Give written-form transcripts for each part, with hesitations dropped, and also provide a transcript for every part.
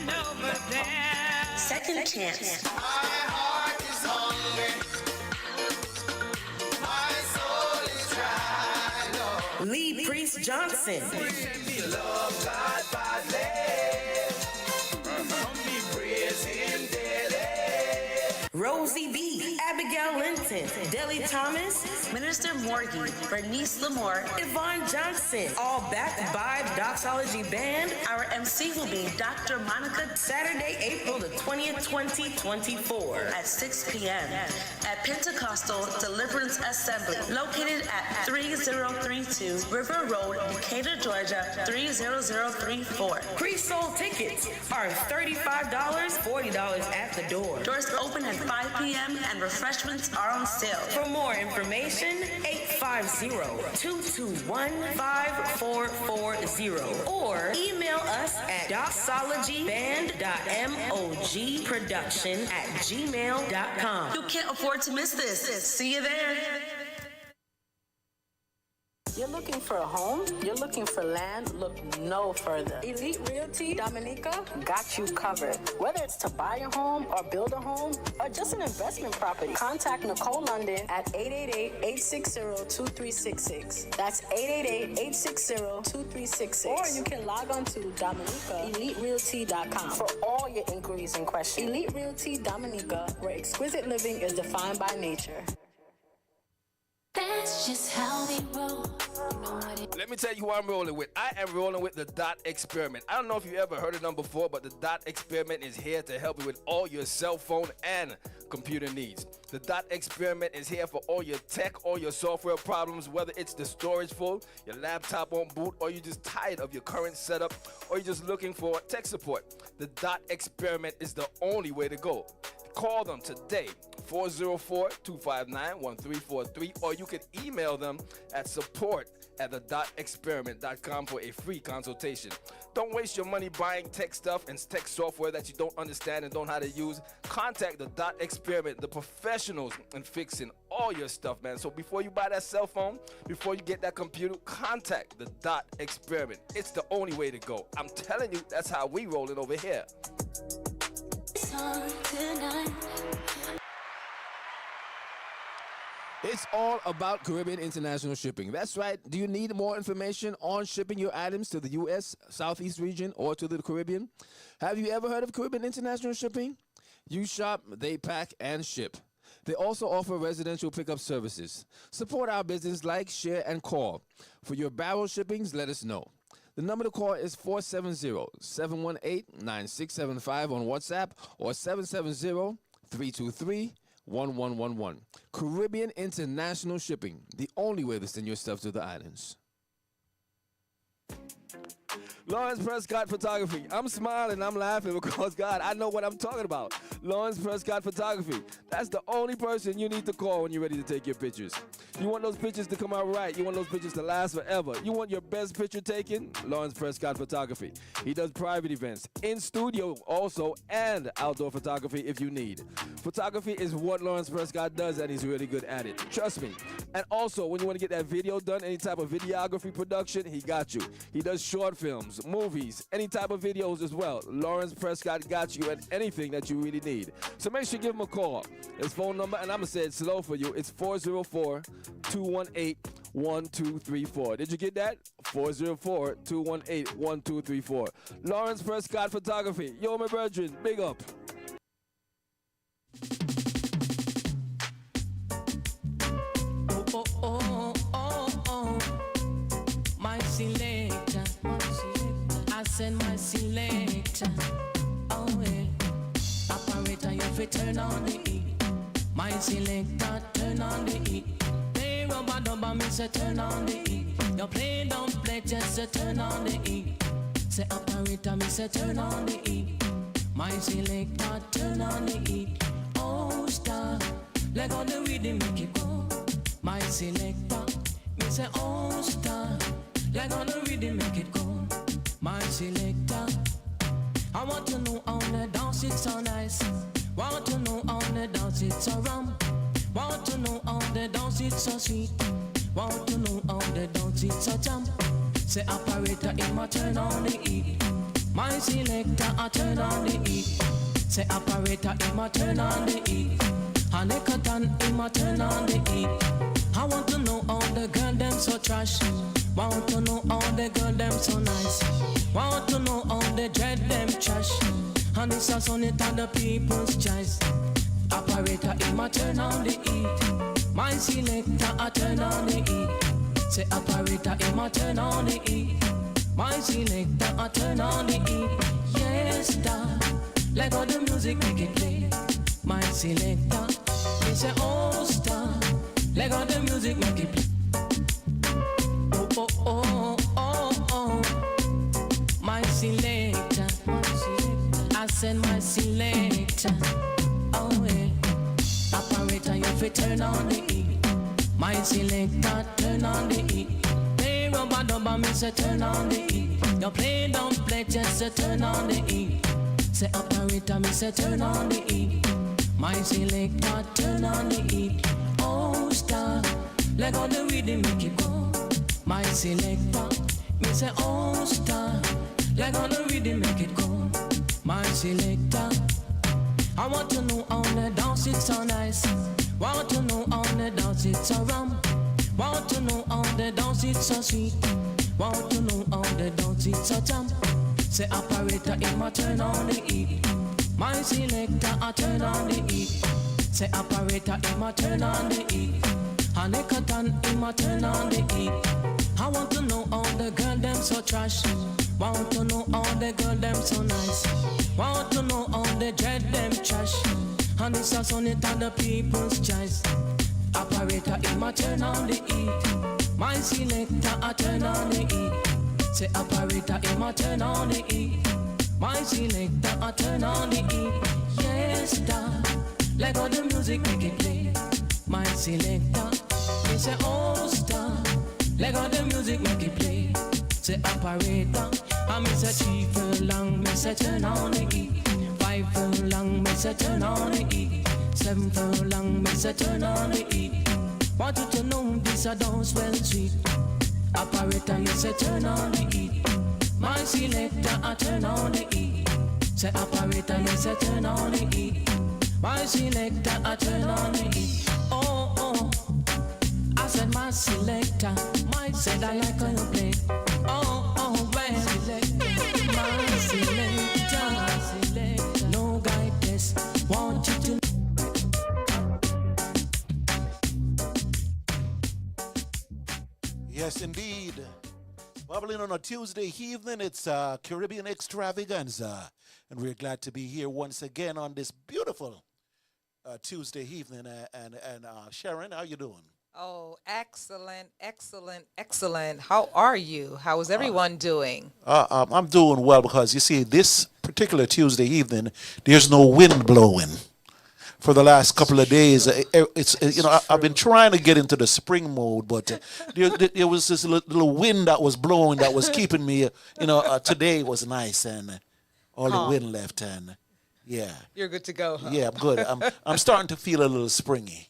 over there. Second chance. My heart is hungry. My soul is dry. Lord. Lee Priest Johnson. Love God badly. Praise Him daily. Rosie B, Abigail Linton, Deli Thomas, Minister Morgie, Bernice Lamore, Yvonne Johnson, all backed by Doxology Band. Our MC will be Dr. Monica. Saturday, April the 20th, 2024 at 6 p.m. at Pentecostal Deliverance Assembly, located at 3032 River Road, Decatur, Georgia, 30034. Pre-sold tickets are $35, $40 at the door. Doors open at 5 p.m. and refreshments are on sale. For more information, 850-221-5440 or email us at doxologyband.mogproduction@gmail.com. You can't afford to miss this. See you there. You're looking for a home? You're looking for land? Look no further. Elite Realty Dominica got you covered. Whether it's to buy a home or build a home or just an investment property, contact Nicole London at 888-860-2366. That's 888-860-2366. Or you can log on to DominicaEliteRealty.com for all your inquiries and questions. Elite Realty Dominica, where exquisite living is defined by nature. That's just how we roll. Let me tell you who I'm rolling with. I am rolling with the Dot Experiment. I don't know if you ever heard of them before, but the Dot Experiment is here to help you with all your cell phone and computer needs. The Dot Experiment is here for all your tech, all your software problems, whether it's the storage full, your laptop won't boot, or you're just tired of your current setup, or you're just looking for tech support. The Dot Experiment is the only way to go. Call them today, 404-259-1343, or you can email them at support@thedotexperiment.com for a free consultation. Don't waste your money buying tech stuff and tech software that you don't understand and don't know how to use. Contact the Dot Experiment, the professionals in fixing all your stuff, man. So before you buy that cell phone, before you get that computer, contact the Dot Experiment. It's the only way to go. I'm telling you, that's how we rolling over here. It's all about Caribbean International Shipping. That's right. Do you need more information on shipping your items to the U.S. Southeast region or to the Caribbean? Have you ever heard of Caribbean International Shipping? You shop, they pack, and ship. They also offer residential pickup services. Support our business, like, share, and call. For your barrel shippings, let us know. The number to call is 470-718-9675 on WhatsApp or 770-323-1111. Caribbean International Shipping, the only way to send your stuff to the islands. Lawrence Prescott Photography. I'm smiling, I'm laughing because, God, I know what I'm talking about. Lawrence Prescott Photography. That's the only person you need to call when you're ready to take your pictures. You want those pictures to come out right. You want those pictures to last forever. You want your best picture taken? Lawrence Prescott Photography. He does private events, in studio also, and outdoor photography if you need. Photography is what Lawrence Prescott does, and he's really good at it. Trust me. And also, when you want to get that video done, any type of videography production, he got you. He does short films, movies, any type of videos as well. Lawrence Prescott got you at anything that you really need. So make sure you give him a call. His phone number, and I'm going to say it slow for you, it's 404-218-1234. Did you get that? 404-218-1234. Lawrence Prescott Photography. Yo, my brethren, big up. My selector, I send my selector. Oh yeah, operator, you fi turn on the E. My selector, turn on the E. Play rubber dubber, me say turn on the E. You play don't play, just say turn on the E. Say operator, me say turn on the E. My selector, turn on the E. Oh star, let go the rhythm, make it go. My selector, me say oh star, let go the rhythm, make it go. My selector, I want to know how the dance it's so nice. Want to know how the dance it's so rum. Want to know how the dance it's so sweet. Want to know how the dance it's so jump. Say operator, it ma turn on the E. My selector, I turn on the heat. Say operator, him a turn on the heat. And a cotton, him a turn on the heat. I want to know all the girl them so trash. Want to know all the girl them so nice. Want to know all the dread them trash. And it's a on it on the people's choice. Operator, him a turn on the heat. My selector, I turn on the heat. Say operator, him a turn on the heat. My selector, I turn on the heat. Yes, da. Like all the music make it play. My selector, he say oh star. Like all the music make it play. Oh oh oh oh oh. My selector, I send my selector. Oh yeah. Operator, you fi turn on the heat. My selector, turn on the heat. Play rubber dubber, me say turn on the heat. You play don't play, just say turn on the heat. Say operator, me say turn on the heat. My selector, turn on the heat. Oh star, like all the rhythm make it go. My selector, me say oh star, like all the rhythm make it go. My selector, I want to know how the dance it's so nice. Want to know how the dance it's so rum. Want to know how the dance it's so sweet. Want to know how the dance it's so jump. Say operator, him a turn on the heat. My selector, I turn on the heat. Say operator, him a turn on the heat. And a cotton, him a turn on the heat. I want to know all the girl them so trash. Want to know all the girl them so nice. Want to know all the dread them trash. And it's a on it on the people's choice. Operator, him a turn on the heat. My selector, I turn on the heat. Say operator, him a turn on the heat. My selector, I turn on the heat. Yes, da. Like all the music make it play. My selector, he say oh star. Like all the music make it play. Say operator, I me say 3 furlong, me say turn on the heat. 5 furlong, me say turn on the heat. 7 furlong, me say turn on the heat. Want you to know this a dance well sweet. Operator, you say turn on the heat. My selector, I turn on the heat. Say operator, you say turn on the heat. My selector, I turn on the heat. Oh oh, I said my selector. My said I like how you play. Oh oh, well, my selector. No guidance, want you to. Yes, indeed. Bubbling on a Tuesday evening, it's Caribbean Extravaganza. And we're glad to be here once again on this beautiful Tuesday evening. And Sharon, how you doing? Oh, excellent, excellent, excellent. How are you? How is everyone doing? I'm doing well because, you see, this particular Tuesday evening, there's no wind blowing. For the last couple of days, I've been trying to get into the spring mode, but there was this little wind that was blowing that was keeping me. Today was nice and all the wind left, and yeah. You're good to go, huh? Yeah, I'm good. I'm starting to feel a little springy.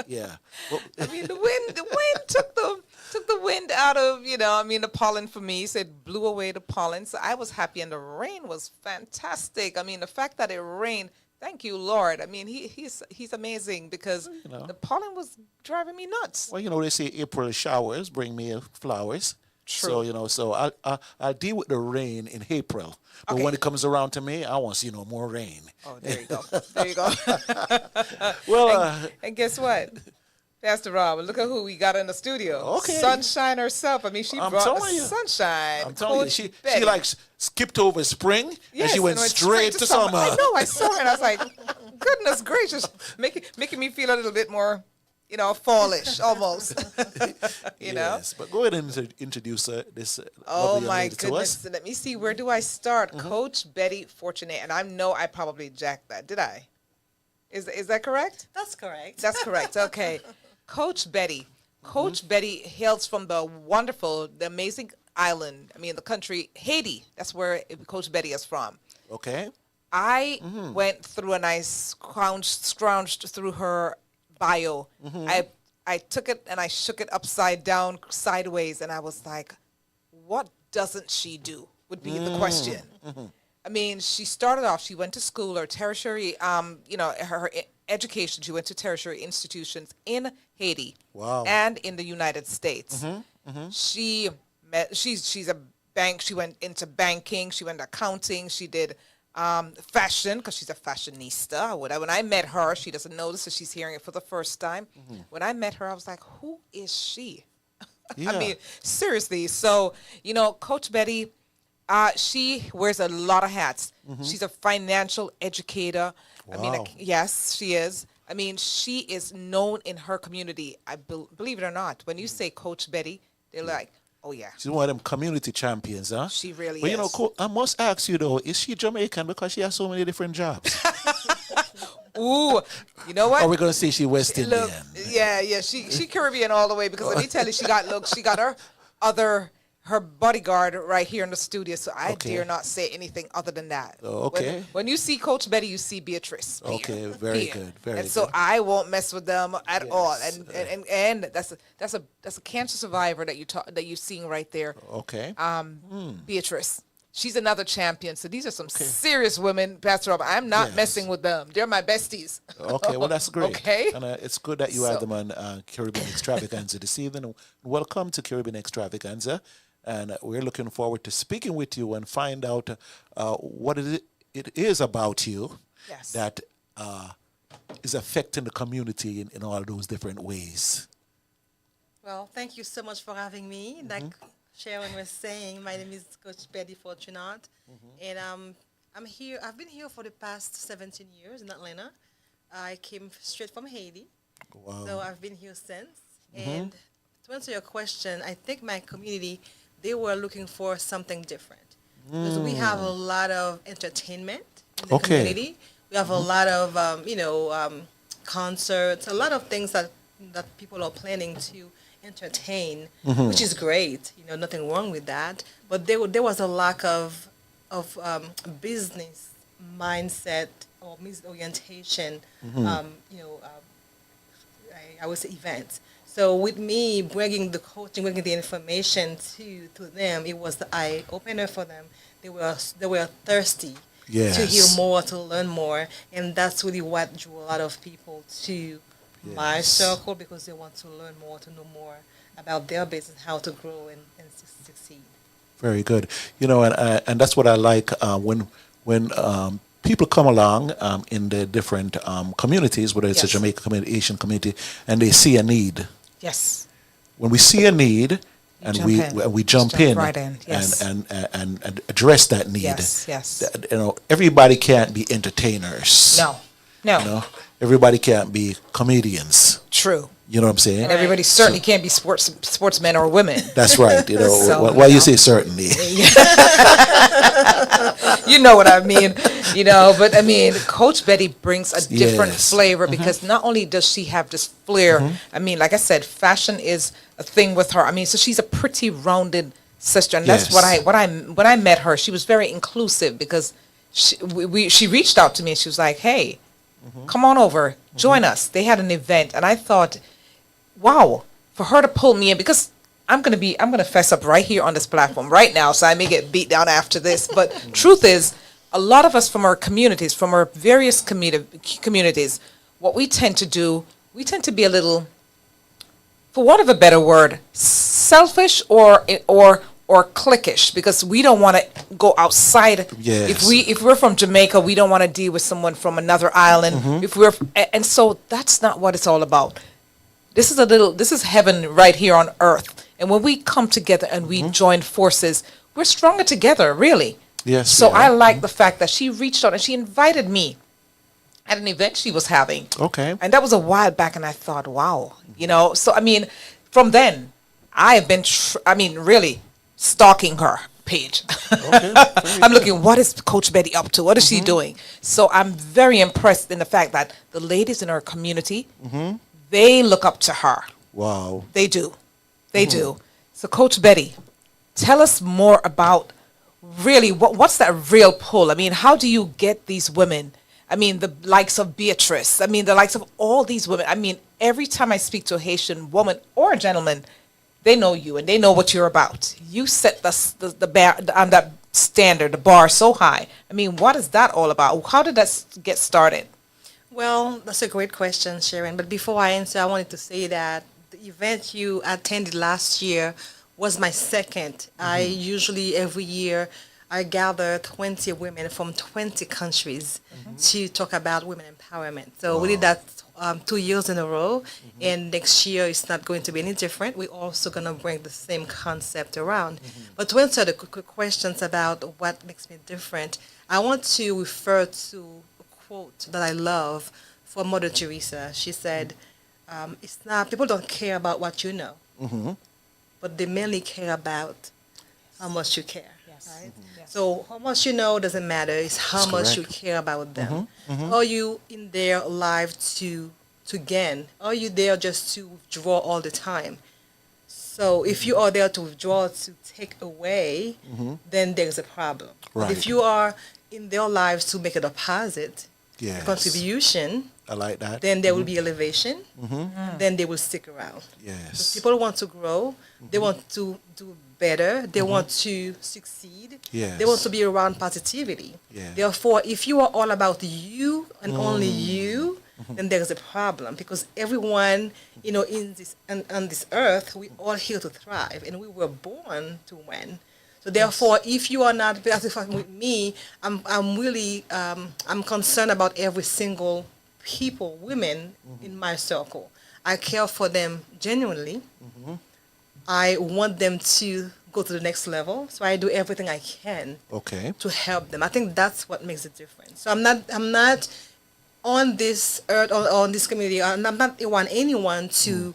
Yeah. Well, I mean, the wind took the wind out of the pollen for me. So it blew away the pollen. So I was happy, and the rain was fantastic. I mean, the fact that it rained. Thank you, Lord. I mean, he's amazing because the pollen was driving me nuts. Well, they say April showers bring me flowers. True. So I'll deal with the rain in April. But Okay. when it comes around to me, I want to see more rain. Oh, there you go. There you go. Well, and guess what? Pastor Rob, look at who we got in the studio. Okay. Sunshine herself. I mean, she I'm brought the telling you. sunshine. I'm telling you, Coach she Betty. like skipped over spring and she went straight to summer. I know. I saw her and I was like, goodness gracious, making me feel a little bit more, fallish almost. you know. Yes, but go ahead and introduce this. Oh lovely young my lady to goodness! us. Let me see. Where do I start? Coach Betty Fortuné, and I know I probably jacked that. Did I? Is that correct? That's correct. That's correct. Okay. Coach Betty. Coach Betty hails from the amazing island. I mean, the country, Haiti. That's where Coach Betty is from. Okay. I went through and I scrounged through her bio. I took it and I shook it upside down, sideways, and I was like, what doesn't she do? would be the question. I mean, she started off, she went to school or tertiary, her education, she went to tertiary institutions in Haiti. Wow. And in the United States. She's a bank, she went into banking, she went accounting, she did fashion, because she's a fashionista. When I met her, she doesn't know this, so she's hearing it for the first time. When I met her, I was like, who is she? Yeah. I mean, seriously. So, Coach Betty, she wears a lot of hats. She's a financial educator. I mean, Wow. yes, she is. I mean, she is known in her community. Believe it or not, when you say Coach Betty, they're like, oh, yeah. She's one of them community champions, huh? She really but, is. I must ask you, though, is she Jamaican because she has so many different jobs? Ooh, you know what? Or are we going to say she West Indian? Look, yeah, she Caribbean all the way, because let me tell you, she got her bodyguard right here in the studio, so I Okay. dare not say anything other than that. Oh, okay. When you see Coach Betty, you see Beatrice. Here, Okay, very here. good, very And so good. I won't mess with them at all. Yes. And that's a cancer survivor that you're seeing right there. Okay. Beatrice. She's another champion. So these are some serious women, Pastor Rob. I'm not Yes. messing with them. They're my besties. Okay, well, that's great. Okay. And it's good that you had them on Caribbean Extravaganza this evening. Welcome to Caribbean Extravaganza. And we're looking forward to speaking with you and find out what it is about you Yes. that is affecting the community in all those different ways. Well, thank you so much for having me. Like Sharon was saying, my name is Coach Betty Fortunat, and I'm here. I've been here for the past 17 years in Atlanta. I came straight from Haiti, so I've been here since. And to answer your question, I think my community, they were looking for something different, because we have a lot of entertainment in the community. We have a lot of concerts, a lot of things that people are planning to entertain, which is great. Nothing wrong with that. But there was a lack of business mindset or business orientation. I would say events. So with me bringing the coaching, bringing the information to them, it was the eye opener for them. They were thirsty to hear more, to learn more, and that's really what drew a lot of people to my circle, because they want to learn more, to know more about their business, how to grow and succeed. Very good. And that's what I like when people come along in the different communities, whether it's a Jamaican community, Asian community, and they see a need. Yes. When we see a need, and we jump in, right in. Yes. and address that need. Yes. Everybody can't be entertainers. No. Everybody can't be comedians. True. You know what I'm saying? And everybody certainly can't be sportsmen or women. That's right. So, why you say certainly? You know what I mean. But I mean, Coach Betty brings a different flavor, because not only does she have this flair, I mean, like I said, fashion is a thing with her. I mean, so she's a pretty rounded sister, and that's when I met her, she was very inclusive, because she reached out to me and she was like, hey, come on over, join us. They had an event, and I thought, wow, for her to pull me in, because I'm gonna fess up right here on this platform right now, so I may get beat down after this. But truth is, a lot of us from our communities, from our various communities, what we tend to do, we tend to be a little, for want of a better word, selfish or cliquish, because we don't want to go outside. Yes. If we're from Jamaica, we don't want to deal with someone from another island. And so that's not what it's all about. This is heaven right here on earth. And when we come together and we join forces, we're stronger together, really. Yes. So I like the fact that she reached out and she invited me at an event she was having. Okay. And that was a while back, and I thought, wow, So I mean, from then, I have been, really stalking her page. Okay. I'm looking, what is Coach Betty up to? What is she doing? So I'm very impressed in the fact that the ladies in our community, they look up to her. Wow. They do. They do. So Coach Betty, tell us more about really what's that real pull? I mean, how do you get these women? I mean, the likes of Beatrice. I mean, the likes of all these women. I mean, every time I speak to a Haitian woman or a gentleman, they know you and they know what you're about. You set the bar on that standard, the bar so high. I mean, what is that all about? How did that get started? Well, that's a great question, Sharon. But before I answer, I wanted to say that the event you attended last year was my second. I usually, every year, I gather 20 women from 20 countries to talk about women empowerment. So we did that 2 years in a row, and next year it's not going to be any different. We're also going to bring the same concept around. But to answer the quick questions about what makes me different, I want to refer to quote that I love from Mother Teresa. She said, "It's not people don't care about what you know, but they mainly care about how much you care." Right? So how much you know doesn't matter. It's how much you care about them. Are you in their life to gain? Are you there just to withdraw all the time? So if you are there to withdraw, to take away, then there's a problem. But if you are in their lives to make a deposit, a contribution, I like that. then there will be elevation, then they will stick around. Yes. People want to grow, they want to do better, they want to succeed, Yes. they want to be around positivity. Yeah. Therefore, if you are all about you and only you, then there's a problem, because everyone, in this on this earth, we all here to thrive, and we were born to win. So therefore, if you are not with me, I'm really I'm concerned about every single people, women in my circle. I care for them genuinely. I want them to go to the next level, so I do everything I can to help them. I think that's what makes a difference. So I'm not on this earth or on this community. I'm not want anyone to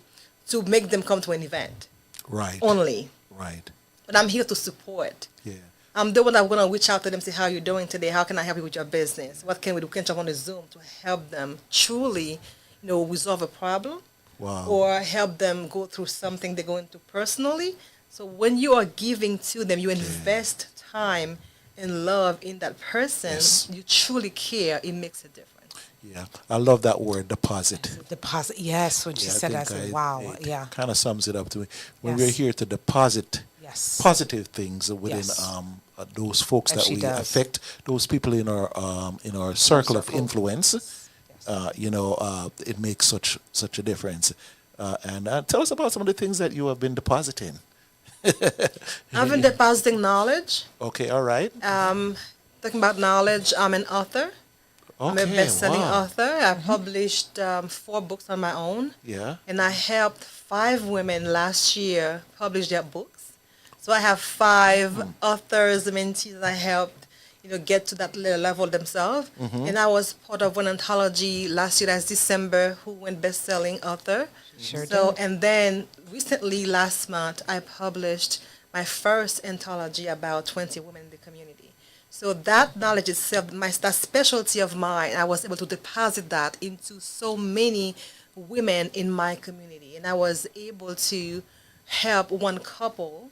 make them come to an event. Right. Only. Right. But I'm here to support. Yeah. I'm the one that's going to reach out to them, say, how are you doing today? How can I help you with your business? What can we do? Can jump on the Zoom to help them truly, resolve a problem. Wow. Or help them go through something they're going through personally. So when you are giving to them, you invest time and love in that person. You truly care. It makes a difference. Yeah, I love that word, deposit. Deposit, yes. When she said that, I said, wow, yeah. Kind of sums it up to me. When Yes. we're here to deposit positive things within Yes. Those folks And that she we does. affect, those people in our circle of influence, it makes such a difference. And tell us about some of the things that you have been depositing. I've been depositing knowledge. Okay, all right. Talking about knowledge, I'm an author. I'm a Okay, best-selling wow. author. I published 4 books on my own. Yeah. And I helped 5 women last year publish their books. So I have 5 authors, mentees that I helped, get to that level themselves. And I was part of one anthology last year, that's December, who went best-selling author. Sure So, and then recently, last month, I published my first anthology about 20 women in the community. So that knowledge itself, that specialty of mine, I was able to deposit that into so many women in my community. And I was able to help one couple,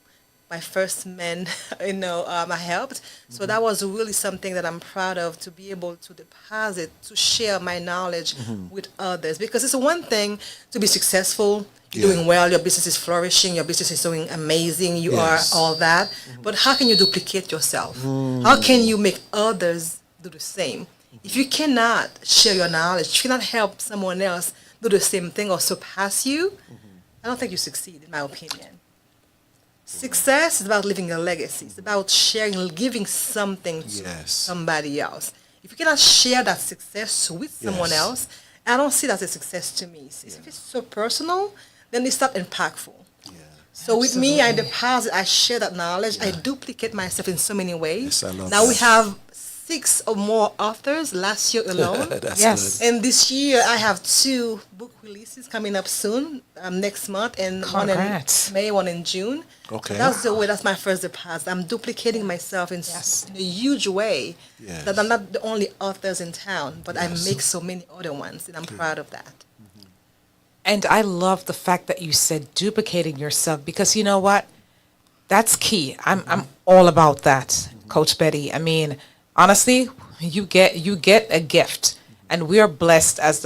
my first men, I helped. So that was really something that I'm proud of, to be able to deposit, to share my knowledge with others. Because it's one thing to be successful, you're doing well, your business is flourishing, your business is doing amazing, you are all that. But how can you duplicate yourself? How can you make others do the same? If you cannot share your knowledge, if you cannot help someone else do the same thing or surpass you, I don't think you succeed, in my opinion. Success is about leaving a legacy. It's about sharing, giving something to somebody else. If you cannot share that success with someone else, I don't see that as a success to me. If it's so personal, then it's not impactful. So with me, I deposit, I share that knowledge, I duplicate myself in so many ways. Yes, I love now that. we have 6 or more authors last year alone. That's good. And this year, I have 2 book releases coming up soon, next month, and Congrats. one in May, one in June. Okay. That's the way, that's my first deposit. I'm duplicating myself in a huge way. That I'm not the only authors in town, but I make so many other ones, and I'm proud of that. And I love the fact that you said duplicating yourself, because you know what? That's key. I'm all about that, Coach Betty. I mean, honestly, you get a gift, and we are blessed as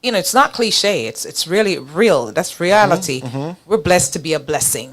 it's not cliche. It's really real. That's reality. We're blessed to be a blessing.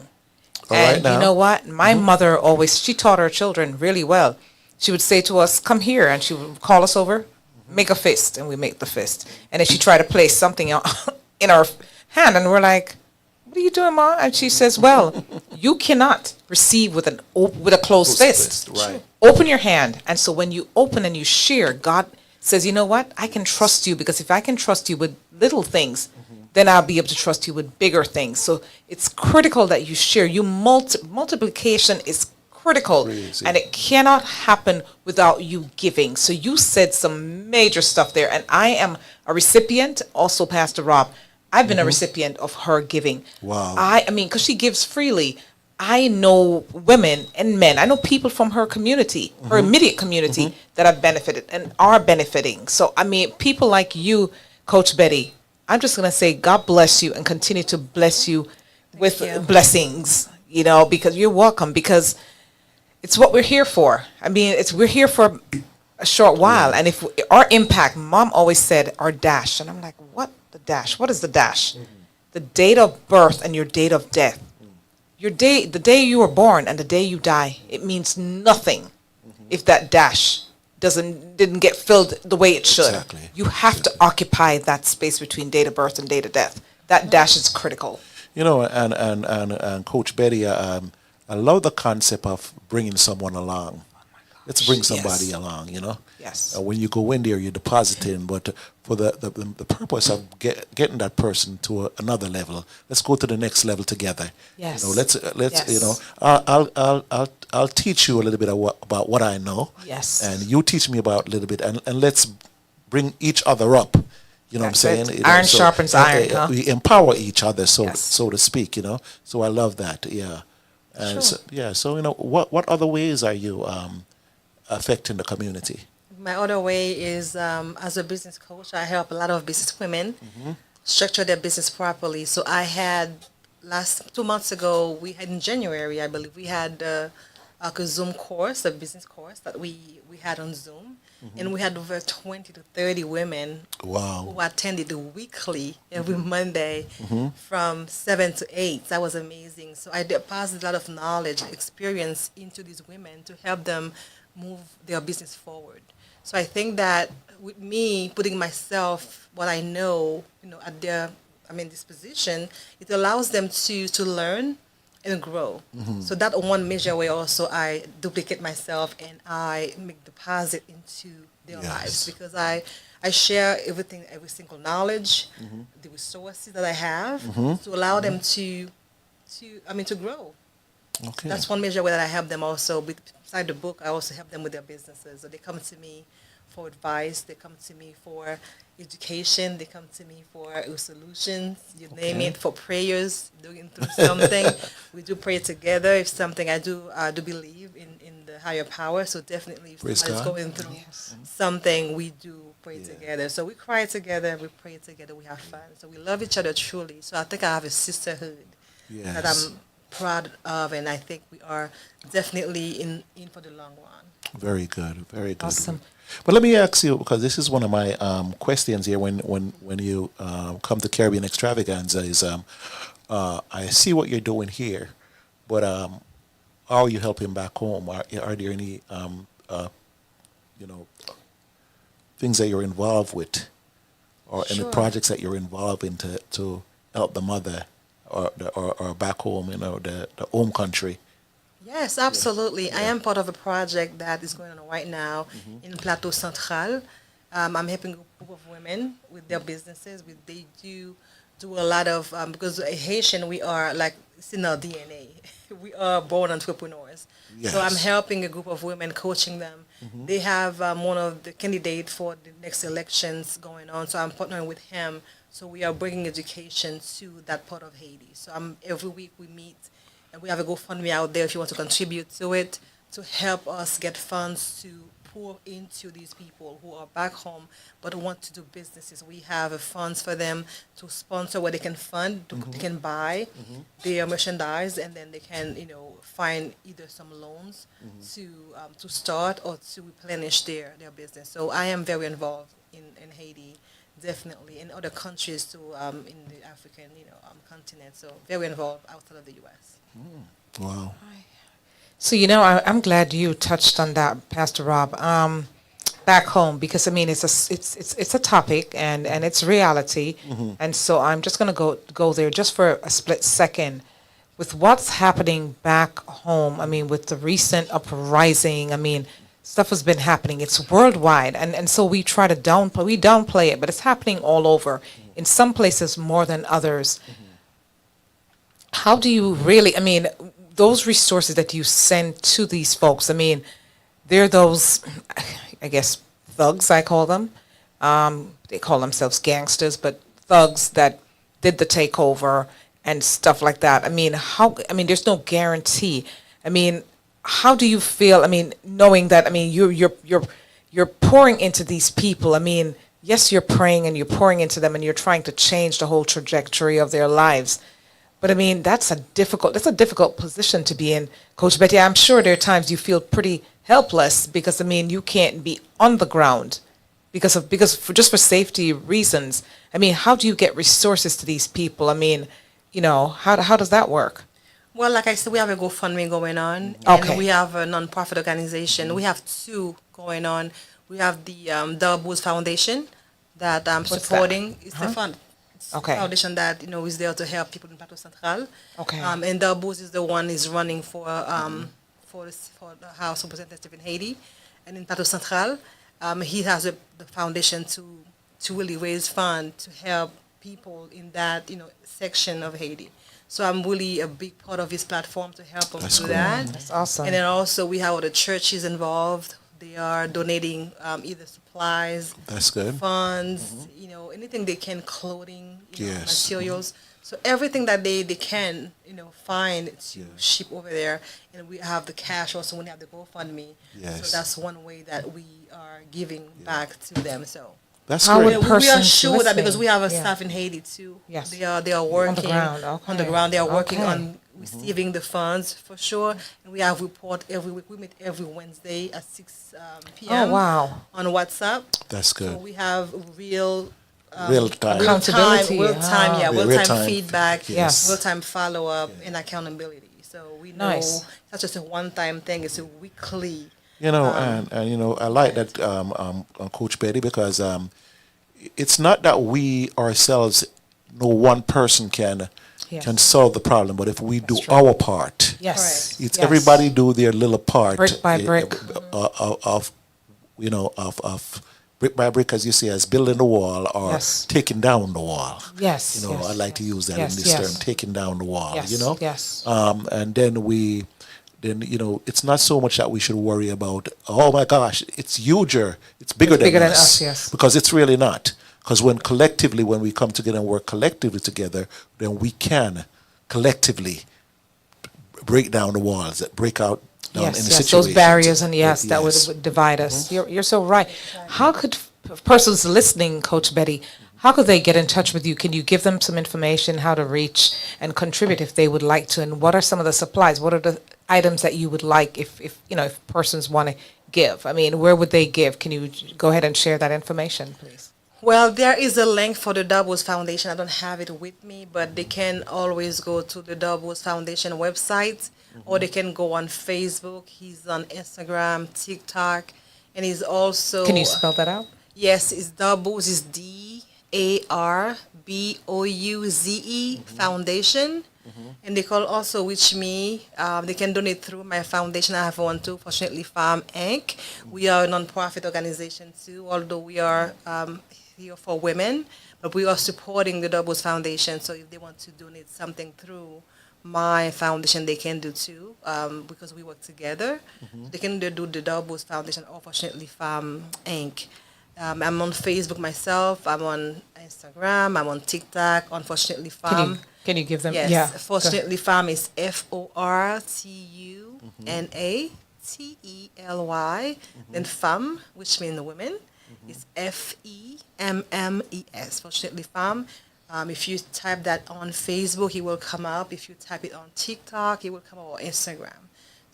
All right And now. you know what? My mother always, she taught her children really well. She would say to us, come here, and she would call us over, make a fist, and we make the fist. And then she tried to place something in our hand, and we're like, what are you doing, Ma? And she says, well, you cannot receive with with a closed fist. Right. Open your hand. And so when you open and you share, God says, you know what? I can trust you, because if I can trust you with little things, then I'll be able to trust you with bigger things. So it's critical that you share. Multiplication is critical, Crazy. and it cannot happen without you giving. So you said some major stuff there, and I am a recipient, also Pastor Rob. I've been a recipient of her giving. Wow. I mean, because she gives freely. I know women and men. I know people from her community, her immediate community, that have benefited and are benefiting. So, I mean, people like you, Coach Betty, I'm just going to say God bless you and continue to bless you with you. blessings, you know, because you're welcome, because it's what we're here for. I mean, we're here for a short while. And if our impact, Mom always said our dash. And I'm like, what the dash? What is the dash? The date of birth and your date of death. The day you were born and the day you die, it means nothing if that dash didn't get filled the way it should. Exactly. You have to occupy that space between date of birth and date of death. That dash is critical. You know, and Coach Betty, I love the concept of bringing someone along. Let's bring somebody Yes. along, you know. Yes. When you go in there, you're depositing, but for the purpose of getting that person to another level, let's go to the next level together. Yes. You know, let's Yes. you know, I'll teach you a little bit about what I know. Yes. And you teach me about a little bit, and let's bring each other up. You know That's what I'm it. saying? You know, Iron sharpens iron, huh? We empower each other, so Yes. so to speak. You know, so I love that. Yeah. And so, yeah. So you know, what other ways are you affecting the community? My other way is as a business coach, I help a lot of business women structure their business properly. So I had 2 months ago, we had in January, I believe, we had a Zoom course, a business course that we had on Zoom. And we had over 20 to 30 women Wow. who attended weekly every Monday from 7 to 8. That was amazing. So I deposited a lot of knowledge, experience into these women to help them move their business forward. So I think that with me putting myself, what I know, you know, at this position, it allows them to learn and grow. So that one major way also I duplicate myself and I make deposit into their Yes. lives, because I share everything, every single knowledge, the resources that I have to allow them to grow. Okay. That's one major way that I help them also. Beside the book, I also help them with their businesses. So they come to me for advice. They come to me for education. They come to me for solutions. You name Okay. it, for prayers, doing through something. We do pray together. If something I do believe in the higher power. So definitely if Praise somebody's God. going through something, we do pray together. So we cry together, we pray together, we have fun. So we love each other truly. So I think I have a sisterhood that Yes. I'm proud of, and I think we are definitely in for the long run. Very good. Very good. Awesome. But let me ask you, because this is one of my questions here when you come to Caribbean Extravaganza, is I see what you're doing here, but how are you helping back home? Are there any things that you're involved with, or any Sure. projects that you're involved in to help the mother or back home, the home country? Yes, absolutely. I am part of a project that is going on right now in Plateau Central. I'm helping a group of women with their businesses. They do a lot of, because Haitian, we are like, it's in our DNA. We are born entrepreneurs. So I'm Yes. helping a group of women, coaching them. They have one of the candidates for the next elections going on. So I'm partnering with him. So we are bringing education to that part of Haiti. So every week we meet and we have a GoFundMe out there if you want to contribute to it, to help us get funds to pour into these people who are back home but want to do businesses. We have funds for them to sponsor where they can fund, they can buy their merchandise, and then they can, find either some loans to start or to replenish their business. So I am very involved in Haiti, definitely, in other countries too, in the African, continent. So very involved outside of the U.S. Wow. So I'm glad you touched on that, Pastor Rob. Back home, because I mean it's a topic and it's reality, and so I'm just gonna go there just for a split second with what's happening back home. I mean, with the recent uprising, I mean, stuff has been happening. It's worldwide, and so we try to downplay it, but it's happening all over. In some places more than others. How do you really? I mean, those resources that you send to these folks. I mean, they're those, I guess, thugs, I call them. They call themselves gangsters, but thugs that did the takeover and stuff like that. I mean, there's no guarantee. I mean, how do you feel? I mean, knowing that, I mean, you're pouring into these people. I mean, yes, you're praying and you're pouring into them and you're trying to change the whole trajectory of their lives. But I mean, that's a difficult position to be in, Coach Betty. I'm sure there are times you feel pretty helpless because I mean, you can't be on the ground because for safety reasons. I mean, how do you get resources to these people? I mean, how does that work? Well, like I said, we have a GoFundMe going on, Okay. and we have a non-profit organization. We have two going on. We have the Booz Foundation that I'm What's supporting. that? It's a fund. Okay. Foundation that is there to help people in Plateau Central. Okay. And the Booz is the one is running for the House of Representatives in Haiti, and in Plateau Central, he has the foundation to really raise funds to help people in that section of Haiti. So I'm really a big part of his platform to help them That's do cool. that. That's awesome. And then also we have other churches involved. They are donating either supplies, That's good. funds, anything they can, clothing, Yes. materials. So everything that they can, find to ship over there. And we have the cash also when we have the GoFundMe. Yes. So that's one way that we are giving back to them. So That's How great. would- we are persons sure that because listening. we have a Yeah. staff in Haiti too. Yes. They are working ground, on okay. the ground. They are working Okay. on receiving the funds for sure. And we have report every week. We meet every Wednesday at 6 p.m. Oh, wow. on WhatsApp. That's So good. we have real Real time. Accountability, real-time Real-time feedback, Yes. real-time follow-up, and accountability. So we know Nice. it's not just a one-time thing; it's a weekly. And I like that, Coach Betty, because it's not that we ourselves, no one person can Yes. solve the problem, but if we do true. our part, Yes. it's Yes. everybody do their little part, Brick by brick. of brick by brick, as you say, as building the wall or Yes. taking down the wall. Yes. I yes, like to use that yes, in this yes. term, taking down the wall. Yes, yes. And then it's not so much that we should worry about. Oh my gosh, it's huger, it's bigger bigger than than us. us, yes. Because it's really not. Because when we come together and work collectively together, then we can collectively break down the walls that break out down Yes, any yes, situations. those barriers, and yes, that Yes. would divide us. You're so right. How could persons listening, Coach Betty, how could they get in touch with you? Can you give them some information how to reach and contribute if they would like to? And what are some of the supplies? What are the items that you would like if persons want to give? I mean, where would they give? Can you go ahead and share that information, please? Well, there is a link for the Booz Foundation. I don't have it with me, but they can always go to the Booz Foundation website, or they can go on Facebook. He's on Instagram, TikTok, and he's also. Can you spell that out? Yes, it's Booz is DARBOUZE Foundation. And they can also reach me. They can donate through my foundation. I have one too, Fortunately Farm Inc. We are a non-profit organization too, although we are here for women, but we are supporting the Booz Foundation. So if they want to donate something through my foundation, they can do too, because we work together. They can either do the Booz Foundation or Fortunately Farm Inc. I'm on Facebook myself. I'm on Instagram. I'm on TikTok. Unfortunately Farm. Can you give them? Yes. Yeah. Fortunately Farm is FORTUNATELY. Then Femme, which means women, is FEMMES. Fortunately Farm. If you type that on Facebook, it will come up. If you type it on TikTok, it will come up on Instagram.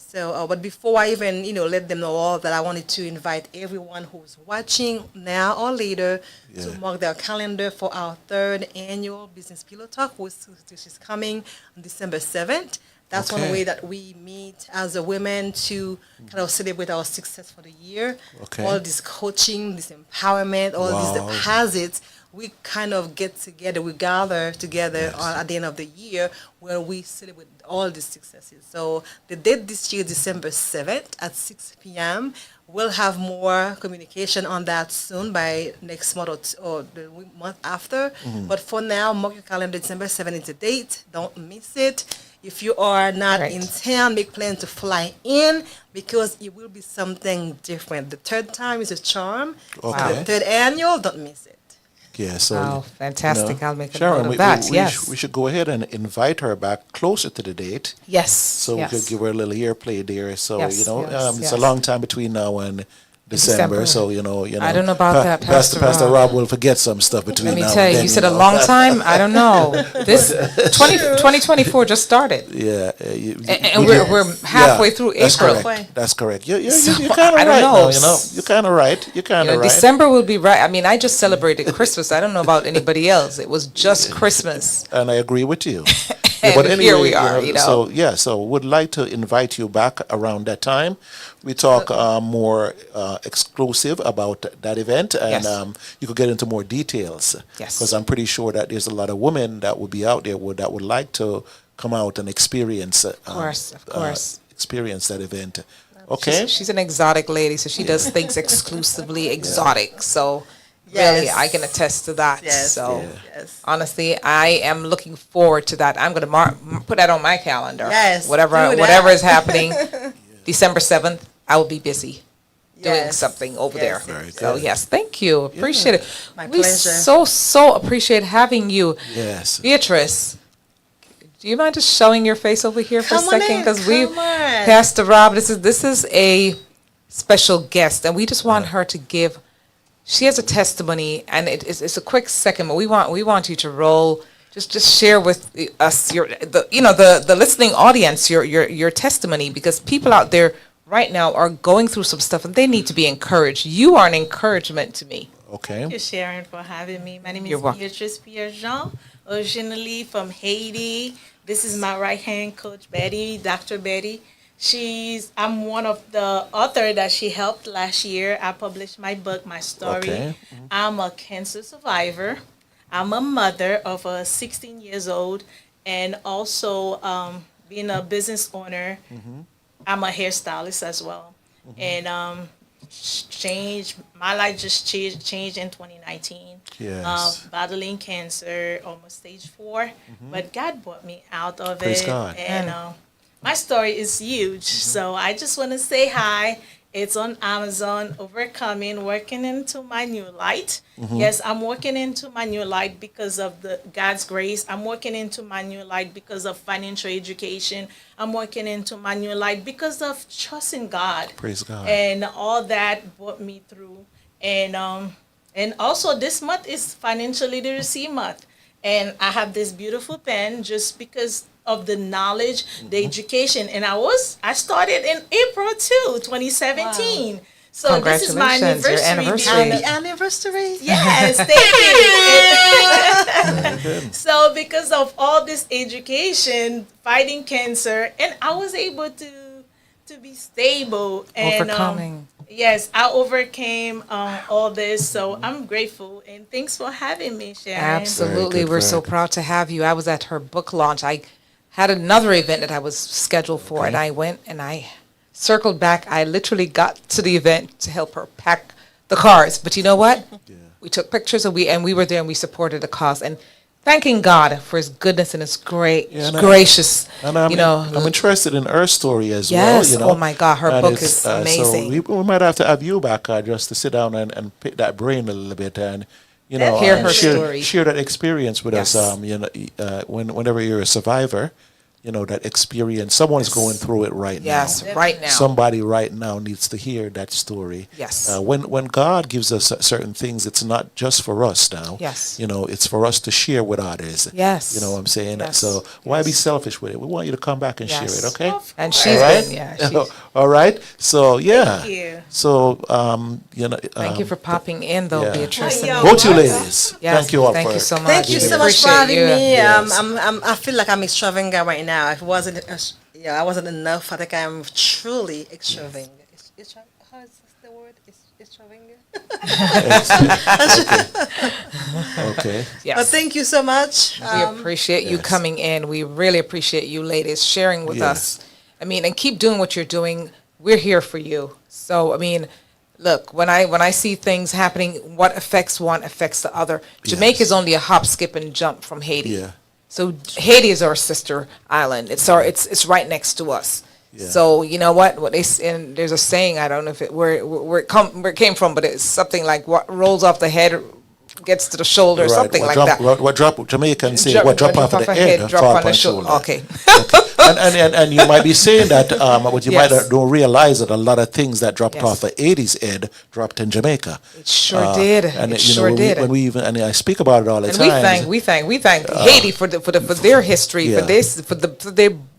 So, but before I even, let them know all that, I wanted to invite everyone who's watching now or later to mark their calendar for our 3rd annual Business Pillow Talk, which is coming on December 7th That's one Okay. way that we meet as a women to kind of celebrate our success for the year. Okay. All this coaching, this empowerment, all these Wow. deposits, we kind of get together, we gather together at the end of the year where we celebrate all these successes. So the date this year, December 7th at 6 p.m. We'll have more communication on that soon by next month or the month after. But for now, mark your calendar, December 7th is the date. Don't miss it. If you are not Right. in town, make plans to fly in because it will be something different. The third time is a charm. Okay. The third annual, don't miss it. Yeah, so Wow, fantastic. I'll make a Sharon, note of that. we, Yes. we should go ahead and invite her back closer to the date, Yes. so yes. we could give her a little earplay there. So Yes, yes, it's a yes. long time between now and December. December. So I don't know about that, Pastor Rob. Rob will forget some stuff between Let me now tell and you, then. you said a know. long time. I don't know. This 2024 just started. Yeah, And we're halfway through that's April. Correct. That's correct. You're So, kind of I don't right know. now. You're kind of right. You're kind of right. December will be right. I mean, I just celebrated Christmas. I don't know about anybody else. It was just Christmas. And I agree with you. And here we are, So so would like to invite you back around that time. We talk more exclusive about that event, and Yes. you could get into more details. Yes. Because I'm pretty sure that there's a lot of women that would be out there that would like to come out and experience. Of course. Experience that event. Okay. She's an exotic lady, so she does things exclusively exotic. So Yes. really, I can attest to that. Yes, So yes. honestly, I am looking forward to that. I'm going to put that on my calendar. Yes, Whatever do that. whatever is happening, December 7th, I will be busy doing Yes. something over Yes, there. yes, Very So good. yes, thank you. Appreciate it. My we pleasure. so appreciate having you. Yes. Beatrice, do you mind just showing your face over here for Come a on second? in, Because we, come on. Pastor Rob, this is a special guest, and we just want her to give. She has a testimony, and it's a quick second, but we want you to roll. Just share with us the listening audience your testimony, because people out there right now are going through some stuff and they need to be encouraged. You are an encouragement to me. Okay. Thank you, Sharon, for having me. My name You're is welcome. Beatrice Pierre-Jean, originally from Haiti. This is my right-hand coach, Betty, Dr. Betty. I'm one of the author that she helped last year. I published my book, my story. Okay. I'm a cancer survivor. I'm a mother of a 16 years old, and also being a business owner. I'm a hairstylist as well, and my life just changed in 2019. Yes. Battling cancer, almost stage 4, but God brought me out of Praise it. God. And my story is huge, so I just want to say hi. It's on Amazon, Overcoming, Working into My New Light. Yes, I'm working into my new light because of God's grace. I'm working into my new light because of financial education. I'm working into my new light because of trusting God. Praise God. And all that brought me through. And also this month is Financial Literacy Month. And I have this beautiful pen just because of the knowledge, the education. And I started in April 2, 2017. Wow. So this is my Congratulations, your anniversary. Happy anniversary. Yes, thank you. So because of all this education, fighting cancer, and I was able to be stable. And, Overcoming. Yes, I overcame all this, so I'm grateful. And thanks for having me, Sharon. Absolutely. good, We're so very proud to have you. I was at her book launch. I had another event that I was scheduled for, and I went and I circled back. I literally got to the event to help her pack the cars. But you know what? We took pictures and we were there and we supported the cause. And thanking God for his goodness and his gracious, And I'm interested in her story as yes, well. oh my God, her And book it's, is amazing. So we might have to have you back just to sit down and pick that brain a little bit and Hear her story. share that experience with Yes. us. Whenever you're a survivor, that experience. Someone's going through it right now. Yes, right now. Somebody right now needs to hear that story. Yes. When God gives us certain things, it's not just for us now. Yes. It's for us to share with others. Yes. You know what I'm saying? Yes. So why be selfish with it? We want you to come back and Yes. share it, okay? And she's All right? been, All right. So yeah. Thank you. So thank you for popping in, though, yeah. Beatrice. Oh, Both you ladies. Yes, Thank you all thank for you so much. Thank you so much for Appreciate having you. me. Yes. I feel like I'm extravagant right now. If it wasn't Yeah, I wasn't enough. I think I'm truly extravagant. How is the word? Extravagant. Okay. Yes. But thank you so much. We appreciate you coming in. We really appreciate you ladies sharing with us. I mean, and keep doing what you're doing. We're here for you. So, I mean, look, when I see things happening, what affects one affects the other. Jamaica is only a hop, skip, and jump from Haiti. Yeah. So Haiti is our sister island. It's right next to us. Yeah. So you know what and there's a saying, I don't know if it where it came from, but it's something like what rolls off the head gets to the shoulder, or something like that. What drop Jamaicans say? What drop off the head, drop fall on the shoulder. Okay. And you might be saying that, but you might don't realize that a lot of things that dropped off the 80s head dropped in Jamaica. It sure did. And it sure did. When we even, and I speak about it all the and time. We thank Haiti for their history, for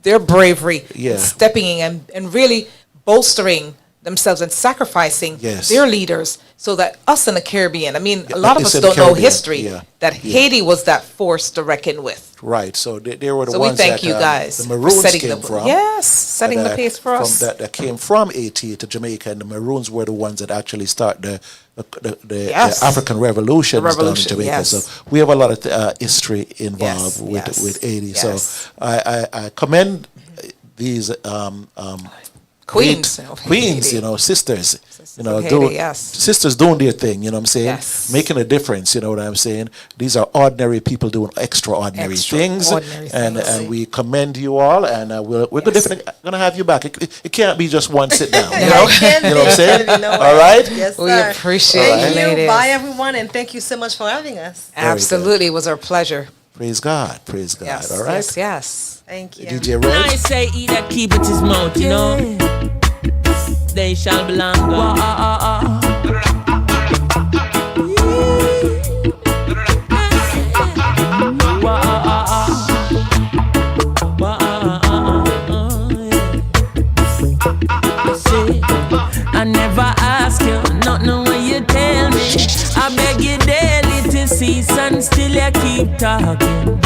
their bravery, Yeah. stepping in and really bolstering themselves and sacrificing their leaders so that us in the Caribbean, I mean, a lot of us don't know history, that Haiti was that force to reckon with. Right, so they were the So ones we thank that you guys the for Maroons setting came from. Yes, setting the pace for us. That came from Haiti to Jamaica, and the Maroons were the ones that actually started the African revolutions down in Jamaica. Yes. So we have a lot of history involved with Haiti. Yes. So I commend these Queens, Queens, sisters, Haiti, sisters doing their thing, you know what I'm saying? Yes. Making a difference, you know what I'm saying? These are ordinary people doing extraordinary things. And we commend you all, and we're definitely going to have you back. It can't be just one sit down, you know? You know what I'm saying? All right? Yes, sir. We appreciate you, ladies. Bye, everyone, and thank you so much for having us. Absolutely, it was our pleasure. Praise God. Praise God. Yes, all right? Yes. Thank you. DJ When I Rose. say he that keepeth his mouth, you know, they shall belong God. I never ask you, not know what you tell me. I beg you daily to cease and still you keep talking.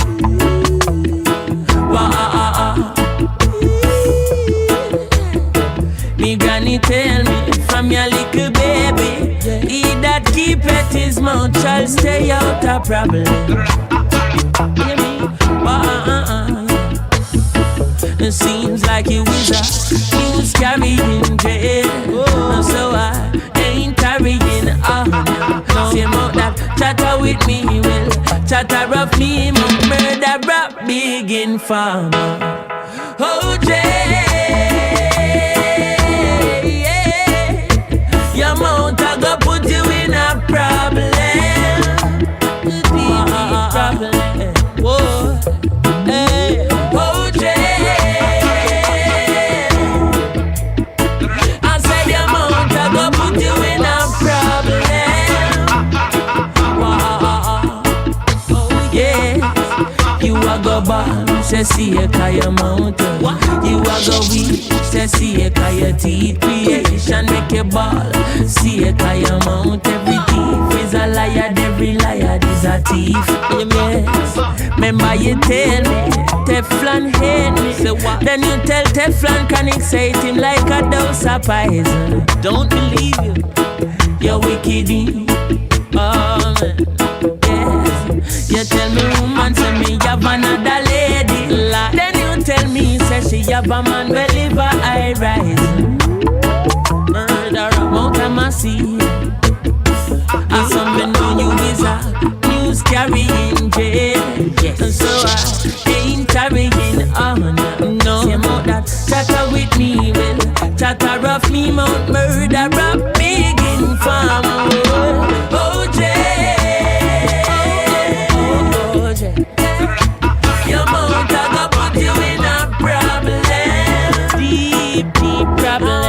Me granny tell me from your little baby, he that keepeth his mouth shall stay out of problem. Hear me? It seems like you was a news carrying jail, so I ain't carrying on. Same out that chatter with me will chatter of me, murder rap big informer. Oh your mouth I go put you in a problem. Deep problem. Whoa. Hey. Oh I said your mouth I go put you in a problem. Oh yes. You a go ball, say see a kaya mouth. You a go weak, say see a kaya teeth. Creation make a ball, see a kaya mouth. Every thief is a liar, every liar is a thief. Yes. Remember you tell me Teflon hate me. Say what? Then you tell Teflon can excite him like a dose of poison. Don't believe you, you're wicked. Oh man. Yes. You tell me woman say me have another lady. Then you tell me say she have a man will live a high rise. Murder amount of mercy. I something know you is a news carrying jail. Yes. So I ain't carrying on. No, same out that chatter with me will chatter off me mount murder rap big informer. Oh your mouth I go put you in a problem. Deep problem.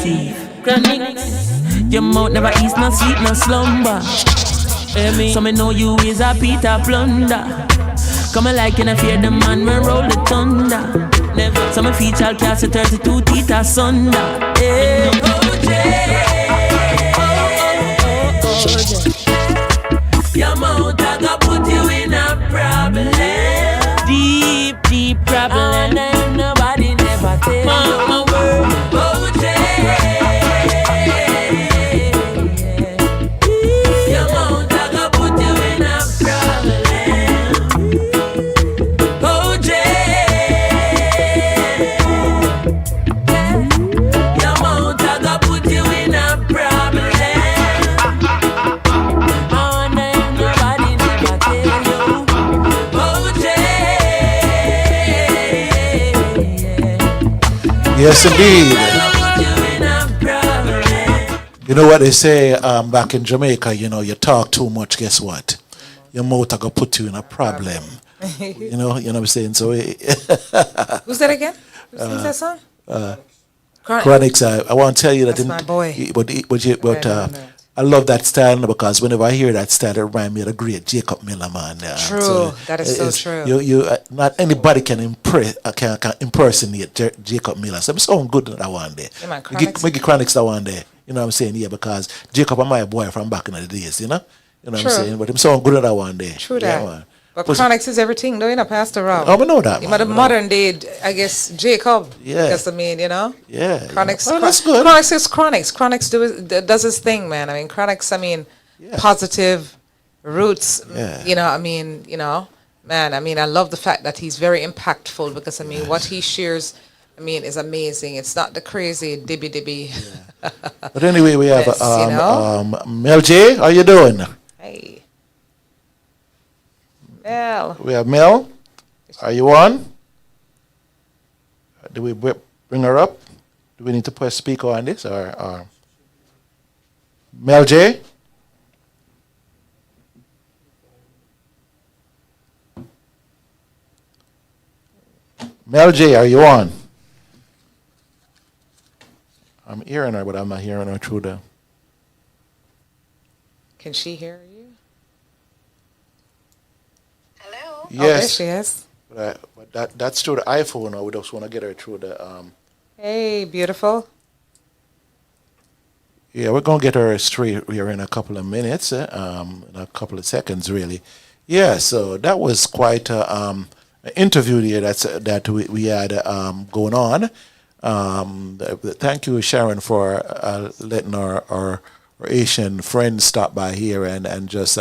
receive. Chronic, your mouth never eats, no sleep, no slumber. So me know you is a Peter Plunder. Come like in a fear the man when roll the thunder. Never. So me feature cast a 32 teeth asunder. Hey. Your mouth I got put you in a problem. Deep, deep problem. And nobody never tell my word. Your mouth I got put you in a problem. Your mouth I got put you in a problem. Yes, indeed. You know what they say back in Jamaica, you know, you talk too much, guess what? Your mouth are going to put you in a problem. You know what I'm saying? So, Who's that again? Who sings that song? Chronics, I want to tell you that. That's my boy. But I love that style because whenever I hear that style, it reminds me of the great Jacob Miller, man. True, so that is so true. You not anybody can impersonate Jacob Miller. So I'm so good at that one day. Yeah, man, Make Chronics that one day. You know what I'm saying? Yeah, because Jacob and my boy from back in the days, you know? You know what I'm saying? But I'm so good at that one day. True that. Yeah, man. But Chronics is everything, though, you know, Pastor Rob. Oh, I know that, man. The modern day, I guess, Jacob. Yeah. Because, I mean, you know. Yeah. Chronics. Well, that's good. Chronics is Chronics. Chronics does his thing, man. I mean, Chronics, I mean, positive roots, you know, I mean, you know. Man, I mean, I love the fact that he's very impactful because, I mean, what he shares, I mean, is amazing. It's not the crazy dibby. Yeah. But anyway, we have you know? Mel J. How you doing? Hey. Mel. We have Mel. Are you on? Do we bring her up? Do we need to press speaker on this or Mel J? Mel J, are you on? I'm hearing her, but I'm not hearing her through the... Can she hear you? Hello? Yes. Oh, there she is. But that's through the iPhone, or we just want to get her through the... Hey, beautiful. Yeah, we're going to get her straight here in a couple of minutes, in a couple of seconds, really. Yeah, so that was quite an interview here that we had going on. Thank you, Sharon, for letting our Asian friends stop by here and just,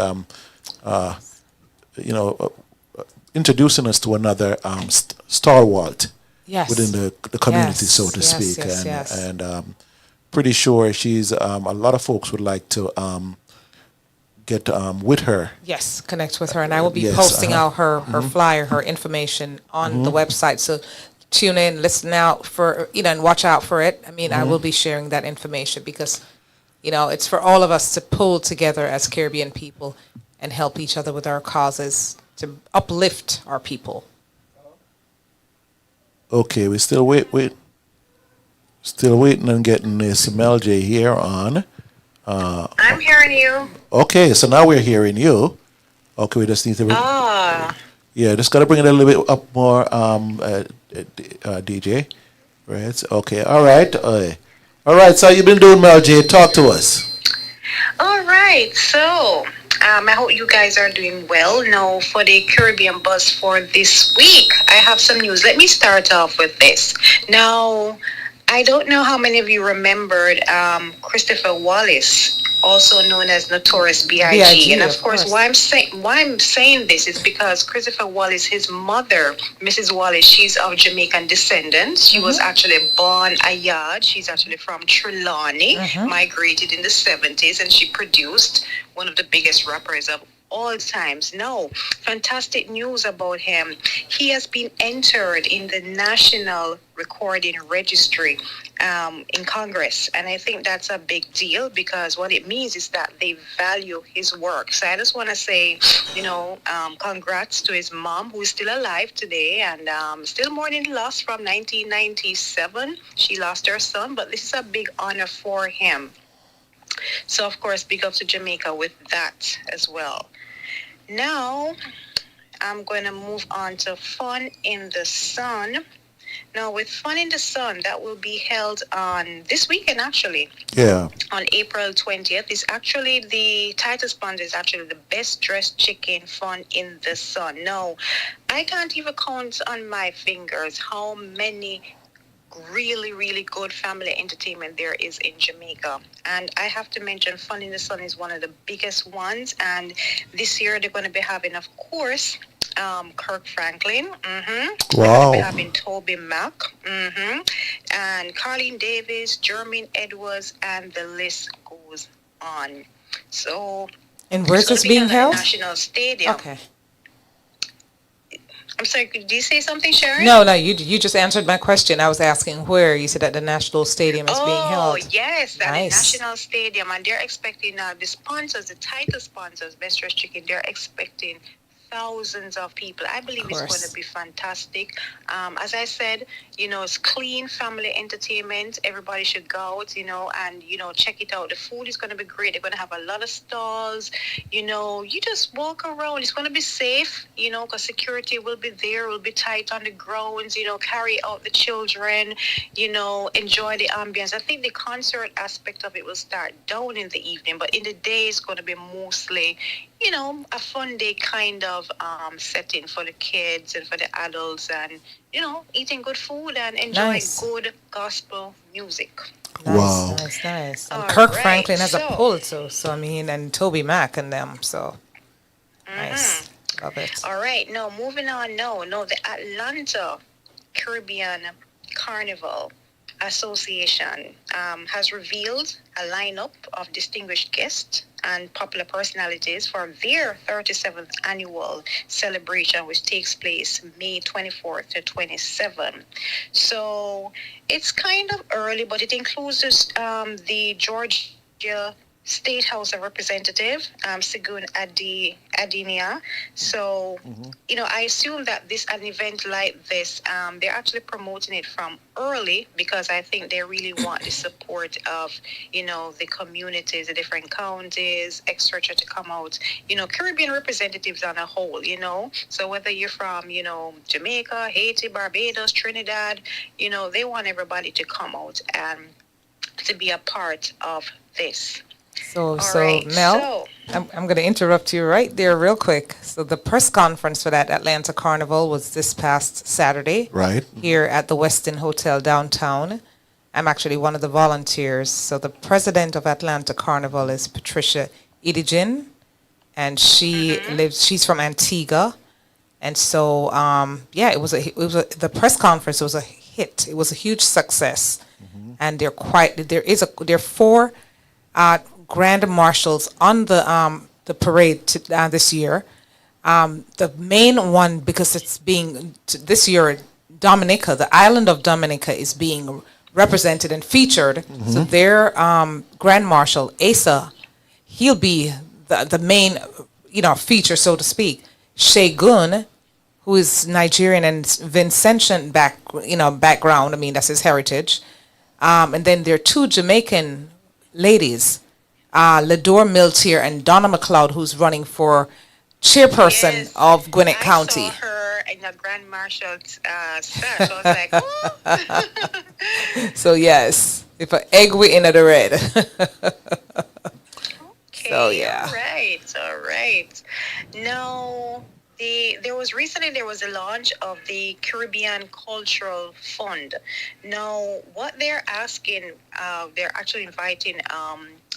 introducing us to another stalwart within the community, so to speak. And pretty sure she's a lot of folks would like to get with her. Yes, connect with her, and I will be posting out her flyer, her information on the website. So tune in, listen out for, and watch out for it. I mean, I will be sharing that information because, it's for all of us to pull together as Caribbean people and help each other with our causes to uplift our people. Okay, we still still waiting on getting this MLJ here on. I'm hearing you. Okay, so now we're hearing you. Okay, we just need to... Yeah, just got to bring it a little bit up more, DJ. Right, okay, all right. All right, so how you been doing, MLJ? Talk to us. All right, so I hope you guys are doing well. Now, for the Caribbean Buzz for this week, I have some news. Let me start off with this. Now, I don't know how many of you remembered Christopher Wallace, also known as Notorious B.I.G. And of course, why I'm saying this is because Christopher Wallace, his mother, Mrs. Wallace, she's of Jamaican descendants. She was actually born a yard. She's actually from Trelawney, migrated in the 70s, and she produced one of the biggest rappers of all times. No, fantastic news about him. He has been entered in the National Recording Registry in Congress. And I think that's a big deal because what it means is that they value his work. So I just want to say, congrats to his mom, who is still alive today and still mourning loss from 1997. She lost her son, but this is a big honor for him. So, of course, big up to Jamaica with that as well. Now, I'm going to move on to Fun in the Sun. Now, with Fun in the Sun, that will be held on this weekend, actually. Yeah. On April 20th. Is actually the title sponsor is actually the Best Dressed Chicken Fun in the Sun. No, I can't even count on my fingers how many really, really good family entertainment there is in Jamaica. And I have to mention Fun in the Sun is one of the biggest ones. And this year they're going to be having, of course, Kirk Franklin. Mm-hmm. Wow. We're having Toby Mac. Mm-hmm. And Carlene Davis, Jermaine Edwards, and the list goes on. So, and where's this being held? National Stadium. Okay. I'm sorry, did you say something, Sharon? No, you just answered my question. I was asking where. You said at the National Stadium is being held. Oh, yes, at the Nice. National Stadium. And they're expecting the sponsors, the title sponsors, Best Dressed Chicken, they're expecting thousands of people. I believe it's going to be fantastic. As I said, it's clean family entertainment. Everybody should go out, and, check it out. The food is going to be great. They're going to have a lot of stalls. You just walk around. It's going to be safe, because security will be there, will be tight on the grounds, carry out the children, enjoy the ambience. I think the concert aspect of it will start down in the evening, but in the day it's going to be mostly, a fun day kind of setting for the kids and for the adults and, eating good food and enjoying good gospel music. Wow. Nice. And All Kirk right, Franklin has a so- pull too. So, and Toby Mac and them. So, nice. Love it. All right, now moving on. No, the Atlanta Caribbean Carnival Association has revealed a lineup of distinguished guests and popular personalities for their 37th annual celebration, which takes place May 24th to 27th. So it's kind of early, but it includes the Georgia State House of Representative, Segun Adinia. So, I assume that an event like this, they're actually promoting it from early because I think they really want the support of, the communities, the different counties, etc. to come out, Caribbean representatives on a whole, So whether you're from, Jamaica, Haiti, Barbados, Trinidad, they want everybody to come out and to be a part of this. So, right, Mel, I'm going to interrupt you right there real quick. So the press conference for that Atlanta Carnival was this past Saturday. Right. Here at the Westin Hotel downtown. I'm actually one of the volunteers. So the president of Atlanta Carnival is Patricia Idigin, and she's from Antigua. And so, the press conference was a hit. It was a huge success. And there are 4 grand marshals on the parade this year. The main one, because it's being this year, Dominica, the island of Dominica, is being represented and featured. So their grand marshal Asa, he'll be the main feature, so to speak. Shegun, who is Nigerian and Vincentian background. I mean, that's his heritage. And then there are 2 Jamaican ladies, Lador Miltier and Donna McLeod, who's running for chairperson of Gwinnett County. I saw her in the Grand Marshal's sash. I was like, oh. So yes, if an egg we in at the red. Okay, So, yeah. All right. No, There was a launch of the Caribbean Cultural Fund. Now, what they're asking, they're actually inviting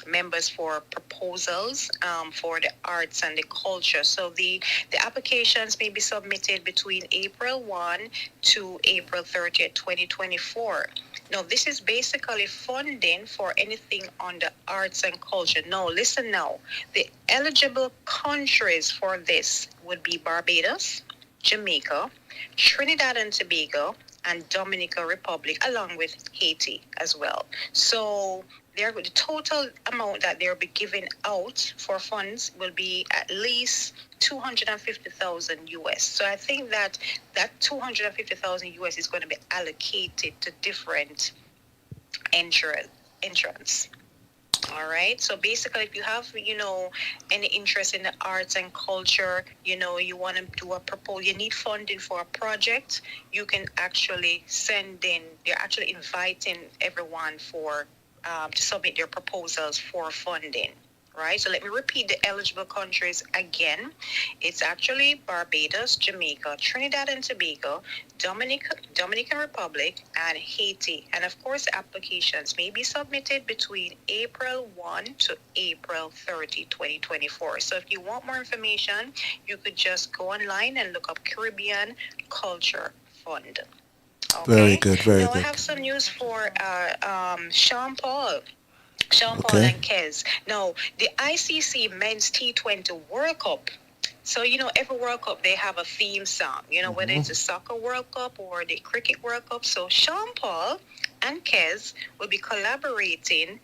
members for proposals for the arts and the culture. So the applications may be submitted between April 1 to April 30th, 2024. Now, this is basically funding for anything on the arts and culture. Now, listen now. The eligible countries for this would be Barbados, Jamaica, Trinidad and Tobago, and Dominican Republic, along with Haiti as well. So the total amount that they'll be giving out for funds will be at least 250,000 US. So I think that 250,000 US is going to be allocated to different entrants. All right. So basically, if you have, any interest in the arts and culture, you want to do a proposal, you need funding for a project, you can actually send in, they're actually inviting everyone to submit their proposals for funding. Right, so let me repeat the eligible countries again. It's actually Barbados, Jamaica, Trinidad and Tobago, Dominican Republic, and Haiti. And of course, applications may be submitted between April 1 to April 30, 2024. So if you want more information, you could just go online and look up Caribbean Culture Fund. Okay? Very good, very now good. I have some news for Sean Paul and Kez. Now, the ICC Men's T20 World Cup. So, every World Cup, they have a theme song, whether it's a soccer World Cup or the cricket World Cup. So, Sean Paul and Kez will be collaborating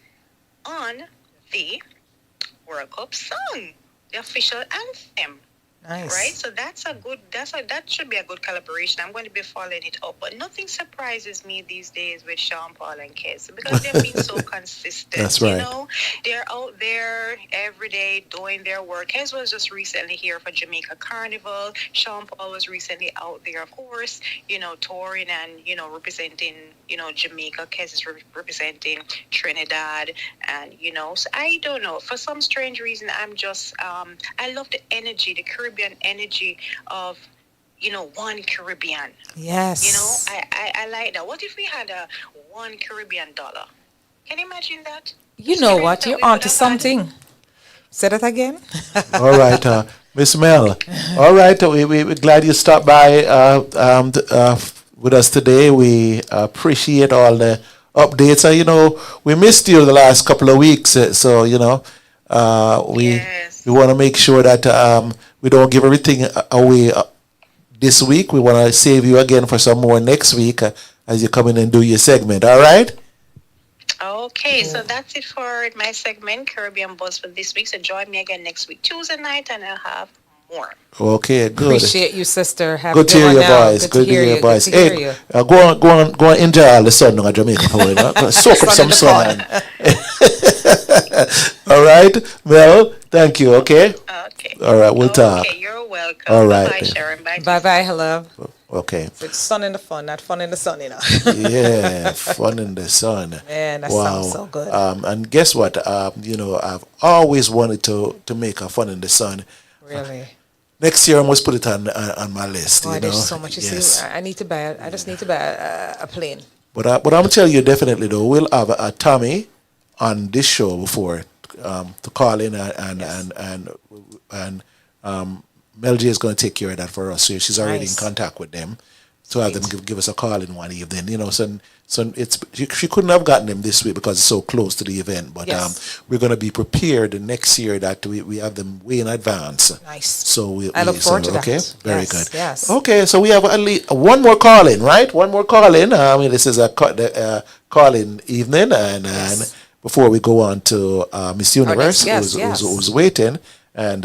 on the World Cup song, the official anthem. Nice. Right? So that should be a good collaboration. I'm going to be following it up. But nothing surprises me these days with Sean Paul and Kez because they've been so consistent. That's right. They're out there every day doing their work. Kez was just recently here for Jamaica Carnival. Sean Paul was recently out there, of course, touring and, representing, Jamaica. Kez is representing Trinidad and, so I don't know. For some strange reason, I'm just, I love the energy, the Caribbean energy of one Caribbean. Yes. I like that. What if we had a one Caribbean dollar? Can you imagine that? You know what? You're onto something. Say that again. All right, Miss Mel. All right, we're glad you stopped by with us today. We appreciate all the updates. We missed you the last couple of weeks, so we want to make sure that we don't give everything away this week. We want to save you again for some more next week as you come in and do your segment. All right? Okay, so that's it for my segment, Caribbean Buzz, for this week. So join me again next week, Tuesday night, and I'll have more. Okay, good. Appreciate you, sister. Have good to hear your voice. Good to hear your voice. Hey, go on, enjoy all the sun in Jamaica. Soak up some sun. All right, Mel. Thank you. Okay. Okay. All right, we'll talk. Okay, you're welcome. All right. Bye, Sharon. Bye. Bye, hello. Okay. So it's sun in the fun, not fun in the sun, Yeah, fun in the sun. Man, that sounds so good. And guess what? I've always wanted to make a fun in the sun. Really. Next year, I must put it on my list. There's so much. You see, I need to buy. I just need to buy a plane. But I'm gonna tell you definitely though, we'll have a Tommy on this show before to call in and Mel J is going to take care of that for us. So she's already in contact with them to have them give us a call in one evening. So it's she couldn't have gotten them this week because it's so close to the event. But we're going to be prepared next year that we have them way in advance. Nice. So I look forward to that. Okay, very good. Yes. Okay, so we have at least one more call in, right? One more call in. This is a call in evening, and before we go on to Miss Universe, who's waiting, and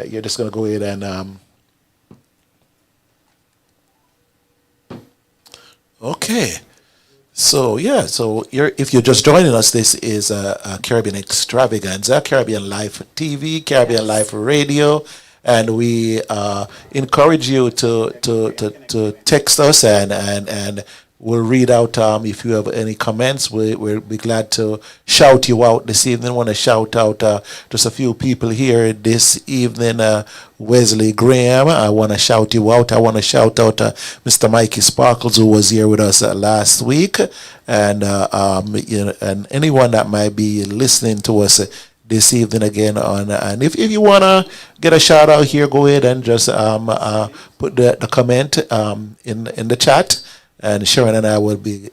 you're just going to go ahead and. Okay. So if you're just joining us, this is Caribbean Extravaganza, Caribbeanlifetv, Caribbean Life Radio, and we encourage you to text us and we'll read out if you have any comments. We'll be glad to shout you out this evening. Want to shout out just a few people here this evening. Wesley Graham, I want to shout you out. I want to shout out Mr. Mikey Sparkles, who was here with us last week, and and anyone that might be listening to us this evening again on. And if you want to get a shout out here, go ahead and just put the comment in the chat, and Sharon and I will be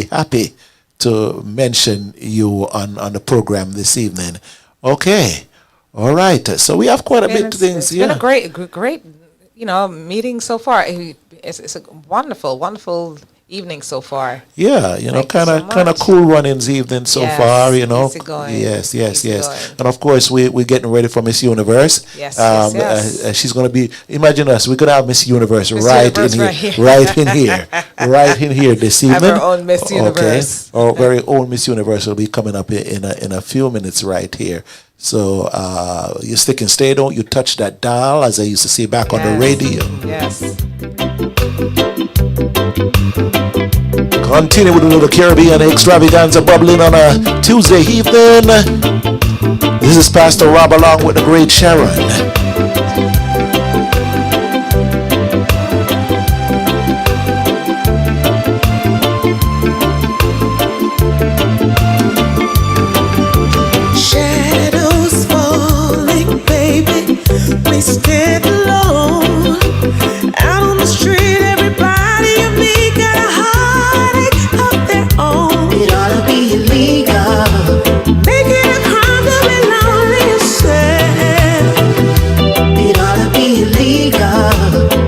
happy to mention you on the program this evening. Okay, all right. So we have quite a bit of things. It's been a great, meeting so far. It's a wonderful evening so far. Yeah, kind of cool runnings evening so far, Easy going. Yes. Going. And of course, we're getting ready for Miss Universe. Yes. She's going to be, imagine us, we're going to have Miss Universe right in here this evening. Have our own Miss Universe. Okay. Our very own Miss Universe will be coming up in a few minutes right here. So you stick and stay, don't you touch that dial, as I used to say back on the radio. Yes. Continue with a little Caribbean extravaganza bubbling on a Tuesday evening. This is Pastor Rob along with the great Sharon. Shadows falling, baby. We stand alone out on the street. Everybody you meet got a heartache of their own. It ought to be illegal, making a crime to be lonely and sad. It ought to be illegal.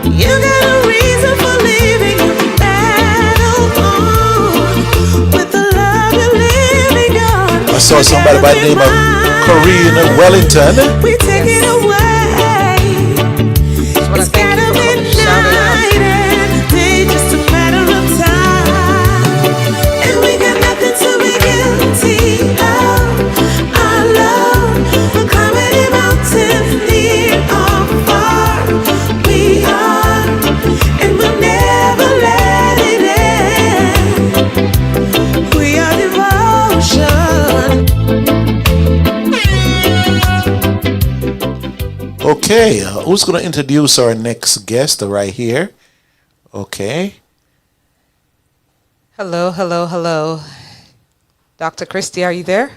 You got a reason for leaving your battle on with the love you're living on. I saw somebody by the name of Corinne Wellington. We take it away. It's gotta be night and day, just a matter of time. And we got nothing to be guilty of. Our love, a comedy mountain, near or far. We are, and we'll never let it end. We are devotion. Okay, who's going to introduce our next guest right here? Okay. Hello. Dr. Christie, are you there?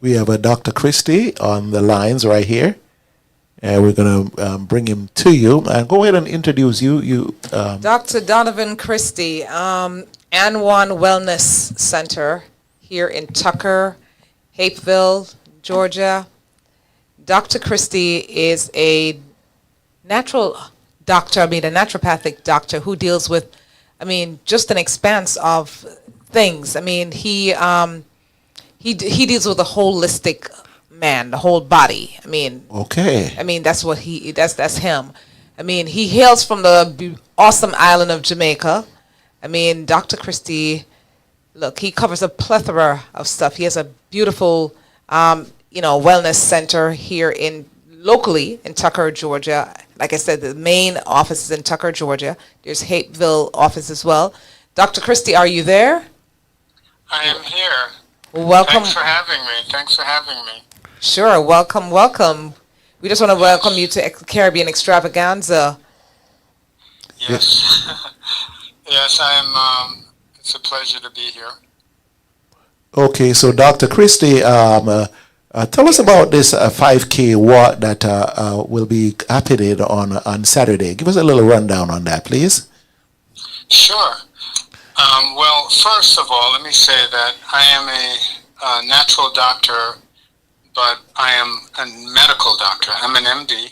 We have a Dr. Christie on the lines right here. And we're going to bring him to you. And go ahead and introduce you. Dr. Donovan Christie, Anwan Wellness Center here in Tucker, Hapeville, Georgia. Dr. Christie is a natural doctor, a naturopathic doctor who deals with, just an expanse of things. He deals with a holistic man, the whole body. Okay. That's him. He hails from the awesome island of Jamaica. Dr. Christie, look, he covers a plethora of stuff. He has a beautiful, wellness center here locally in Tucker, Georgia. Like I said, the main office is in Tucker, Georgia. There's Hapeville office as well. Dr. Christie, are you there? I am here. Welcome. Thanks for having me. Sure. Welcome. We just want to welcome you to Caribbean Extravaganza. Yes. Yes, I am. It's a pleasure to be here. Okay, so Dr. Christie, tell us about this 5K walk that will be happening on Saturday. Give us a little rundown on that, please. Sure. Well, first of all, let me say that I am a natural doctor, but I am a medical doctor. I'm an MD,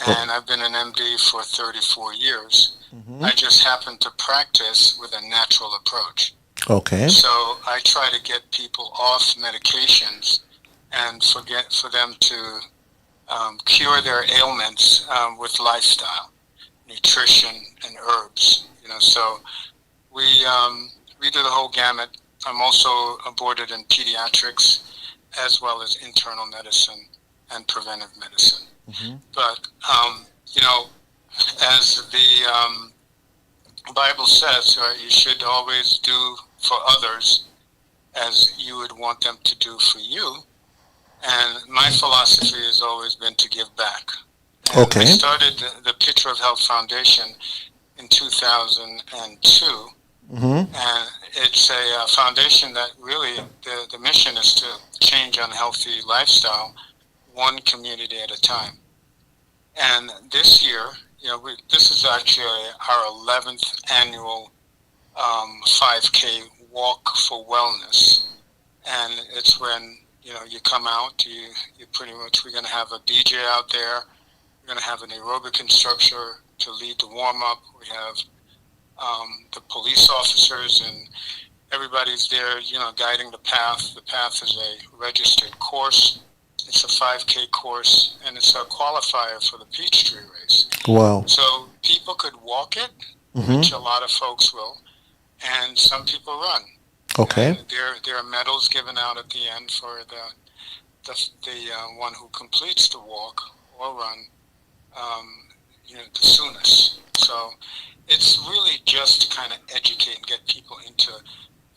and I've been an MD for 34 years. Mm-hmm. I just happen to practice with a natural approach. Okay. So I try to get people off medications and for them to cure their ailments with lifestyle, nutrition, and herbs. So we do the whole gamut. I'm also boarded in pediatrics as well as internal medicine and preventive medicine. Mm-hmm. But as the Bible says you should always do for others as you would want them to do for you. And my philosophy has always been to give back. And Okay. I started the Picture of Health Foundation in 2002. Mm-hmm. And it's a foundation that really, the mission is to change unhealthy lifestyle one community at a time. And this year, this is actually our 11th annual 5K Walk for Wellness. And it's when, you come out, you pretty much, we're going to have a DJ out there. We're going to have an aerobic instructor to lead the warm-up. We have the police officers, and everybody's there, guiding the path. The path is a registered course. It's a 5K course, and it's a qualifier for the Peachtree Race. Wow. So people could walk it, Mm-hmm. which a lot of folks will, and some people run. Okay. And there are medals given out at the end for the one who completes the walk or run, the soonest. So it's really just to kind of educate and get people into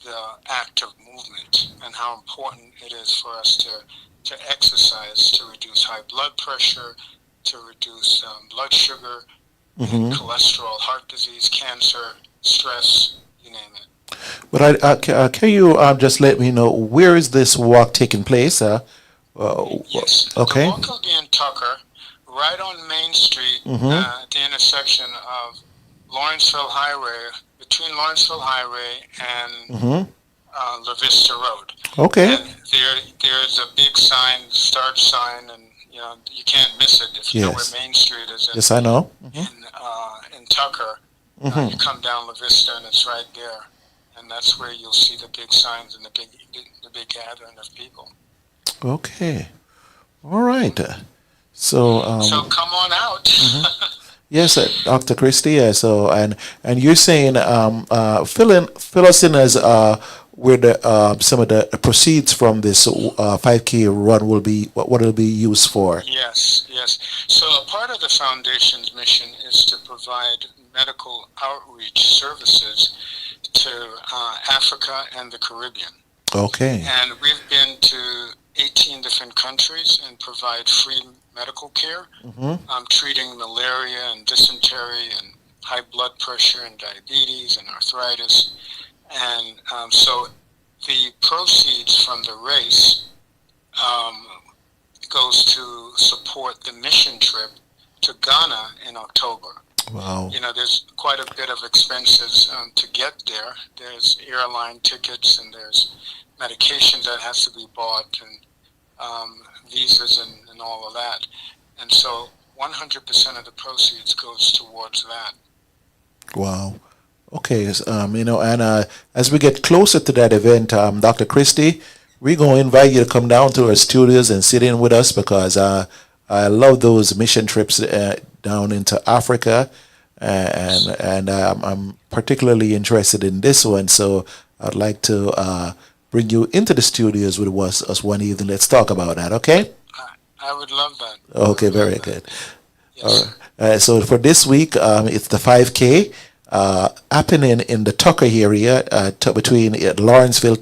the act of movement and how important it is for us to exercise to reduce high blood pressure, to reduce blood sugar, Mm-hmm. cholesterol, heart disease, cancer, stress, you name it. But can you just let me know where is this walk taking place? Yes. Okay. The walk will be in Tucker, right on Main Street, Mm-hmm. at the intersection of Lawrenceville Highway, between Lawrenceville Highway and Mm-hmm. La Vista Road. Okay. And there's a big sign, start sign, and you can't miss it if you know Yes. where Main Street is. Yes, I know. Mm-hmm. In Tucker, you come down La Vista and it's right there, and that's where you'll see the big signs and the big gathering of people. Okay. All right. So. So come on out. Yes, Dr. Christie. Yeah, so and you're saying fill us in as where the some of the proceeds from this 5K run will be what it'll be used for. Yes. So a part of the foundation's mission is to provide medical outreach services to Africa and the Caribbean. Okay. And we've been to 18 different countries and provide free medical care, treating malaria and dysentery and high blood pressure and diabetes and arthritis. And so the proceeds from the race goes to support the mission trip to Ghana in October. Wow. There's quite a bit of expenses to get there. There's airline tickets and there's medications that has to be bought and visas and all of that. And so 100% of the proceeds goes towards that. Wow. Okay. And as we get closer to that event, Dr. Christie, we're going to invite you to come down to our studios and sit in with us because I love those mission trips down into Africa, and I'm particularly interested in this one. So I'd like to bring you into the studios with us one evening. Let's talk about that, okay? I would love that. Okay, very good. Yes. All right. So for this week, it's the 5K happening in the Tucker area between Lawrenceville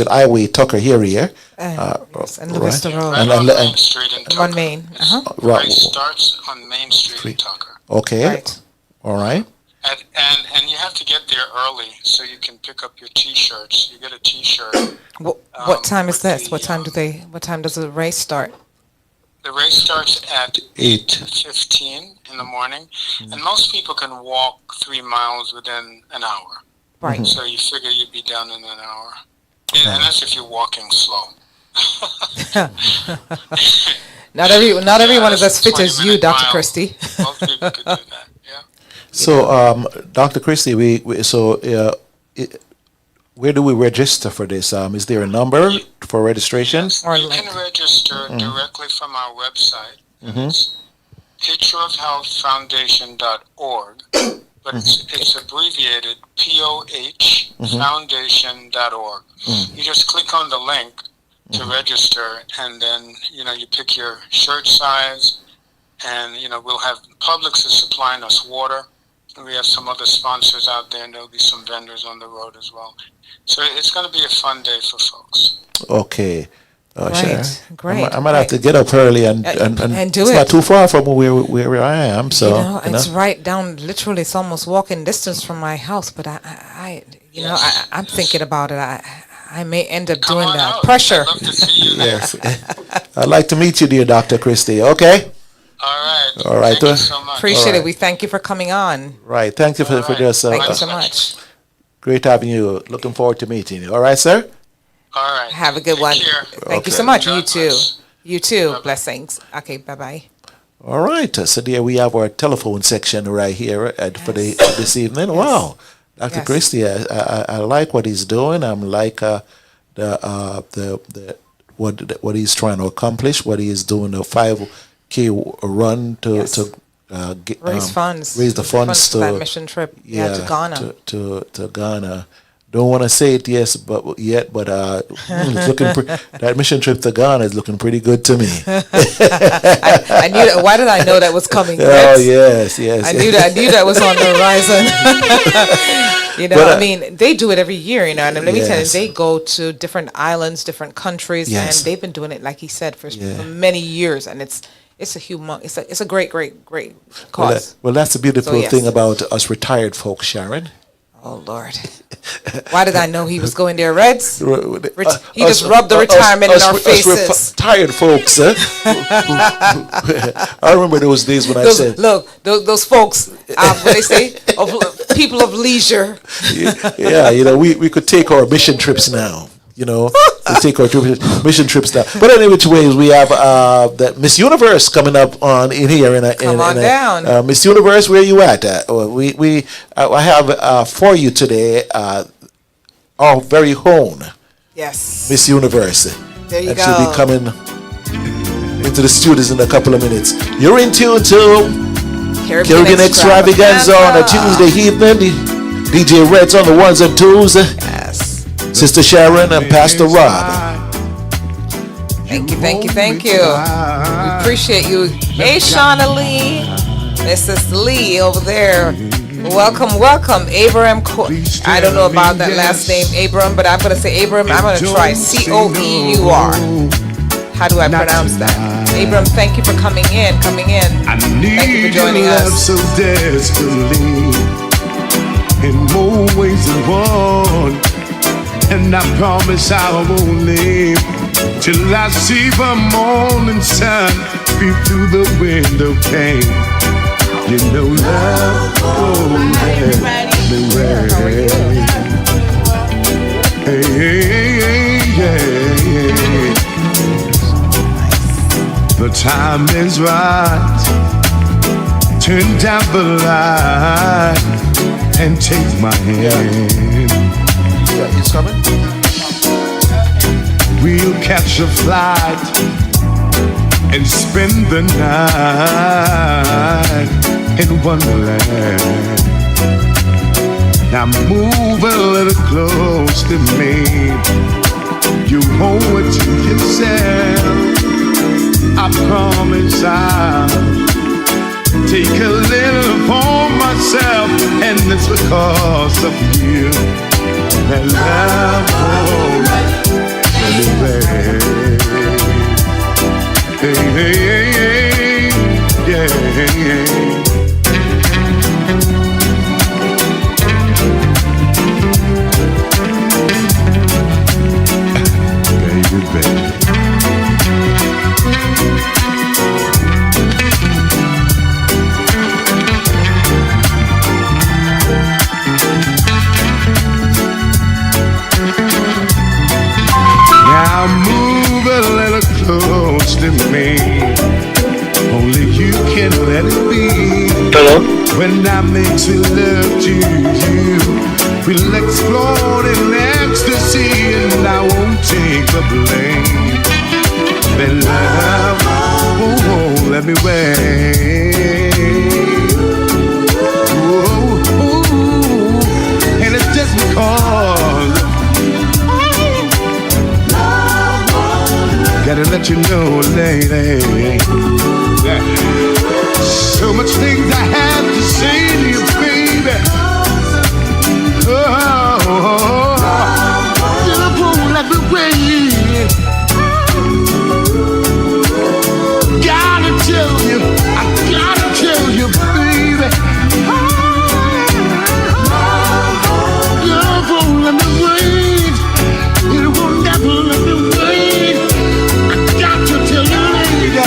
Highway, Tucker area. Yes, and the Vista Road. Right on Main Street in Tucker. On Main. The race starts on Main Street in Tucker. Okay. Right. All right. And you have to get there early so you can pick up your T-shirts. You get a T-shirt. What time is with this? the, What time does the race start? The race starts at 8:15 in the morning, and most people can walk 3 miles within an hour. Right. So you figure you'd be done in an hour. And that's if you're walking slow. Not everyone is as fit 20 as you, minute Dr. mile. Christie. Most people could do that, yeah. So, Dr. Christie, where do we register for this? Is there a number for registration? Yes, you can register directly from our website. It's pictureofhealthfoundation.org, but it's abbreviated POH foundation.org. You just click on the link to register, and then you pick your shirt size, and we'll have Publix is supplying us water, We have some other sponsors out there, and there'll be some vendors on the road as well. So it's going to be a fun day for folks. Okay. Sharon, Great. I might have to get up early and do it's it. not too far from where I am. So it's right down. Literally, it's almost walking distance from my house. But I'm thinking about it. I may end up doing that. Pressure. I'd love to see you there. Yes. I'd like to meet you, dear Dr. Christie. Okay. All right. Thank you so much. Appreciate it. We thank you for coming on. Right. Thank you for this. Thank you so much. Great having you. Looking forward to meeting you. All right, sir. All right. Have a good one. Thank you so much. You too. You too. Blessings. Okay. Bye bye. All right. So there we have our telephone section right here for this evening. Yes. Wow. Dr. Christie, I like what he's doing. I'm like what he's trying to accomplish, what he is doing, the 5K run to raise funds. Raise the funds to that mission trip to Ghana. To Ghana. Don't want to say it but it's looking that mission trip to Ghana is looking pretty good to me. I knew that. Why did I know that was coming? Oh yes. I knew that was on the horizon. They do it every year, and let me tell you, they go to different islands, different countries, and they've been doing it, like he said, for many years, and it's a great cause. Well, that's the beautiful thing about us retired folks, Sharon. Oh Lord! Why did I know he was going there, Reds? He just rubbed the retirement in our faces. Tired folks. I remember those days when I said, "Look, those folks, what they say, people of leisure." We could take our mission trips now. We take our mission trips now. But anyway, which ways we have that Miss Universe coming up on in here. Come on down. Miss Universe, where you at? I have for you today our very own Miss Universe. There you go. She'll be coming into the studios in a couple of minutes. You're in tune to Caribbean Extravaganza on a Tuesday evening. DJ Reds on the ones and twos. Sister Sharon and Pastor Rob. Thank you. We appreciate you. Hey, Shauna Lee. Mrs. Lee over there. Welcome. Abraham. I don't know about that last name, Abraham, but I'm going to say Abraham. I'm going to try Coeur. How do I pronounce that? Abraham, thank you for coming in. Thank you for joining us. So desperately, in more ways than one. And I promise I won't leave till I see the morning sun beat through the window pane. Love won't let me wait. Hey. The time is right. Turn down the light and take my hand. Yeah, he's coming. We'll catch a flight and spend the night in Wonderland. Now move a little close to me. You owe it to yourself. I promise I'll take a little for myself, and it's because of you. That love won't let me wait. Yeah. Baby. Now move a little close to me. Only you can let it be. Hello? When I make sweet love to you, we'll explode in ecstasy, and I won't take the blame. That love won't let me wait. Ooh, and it's just because gotta let you know, lady. So much things I have to say to you, baby. baby. You won't let me wait. Gotta tell you, I gotta tell you, baby. You won't let me wait. You won't never let me wait. I got to tell you, lady.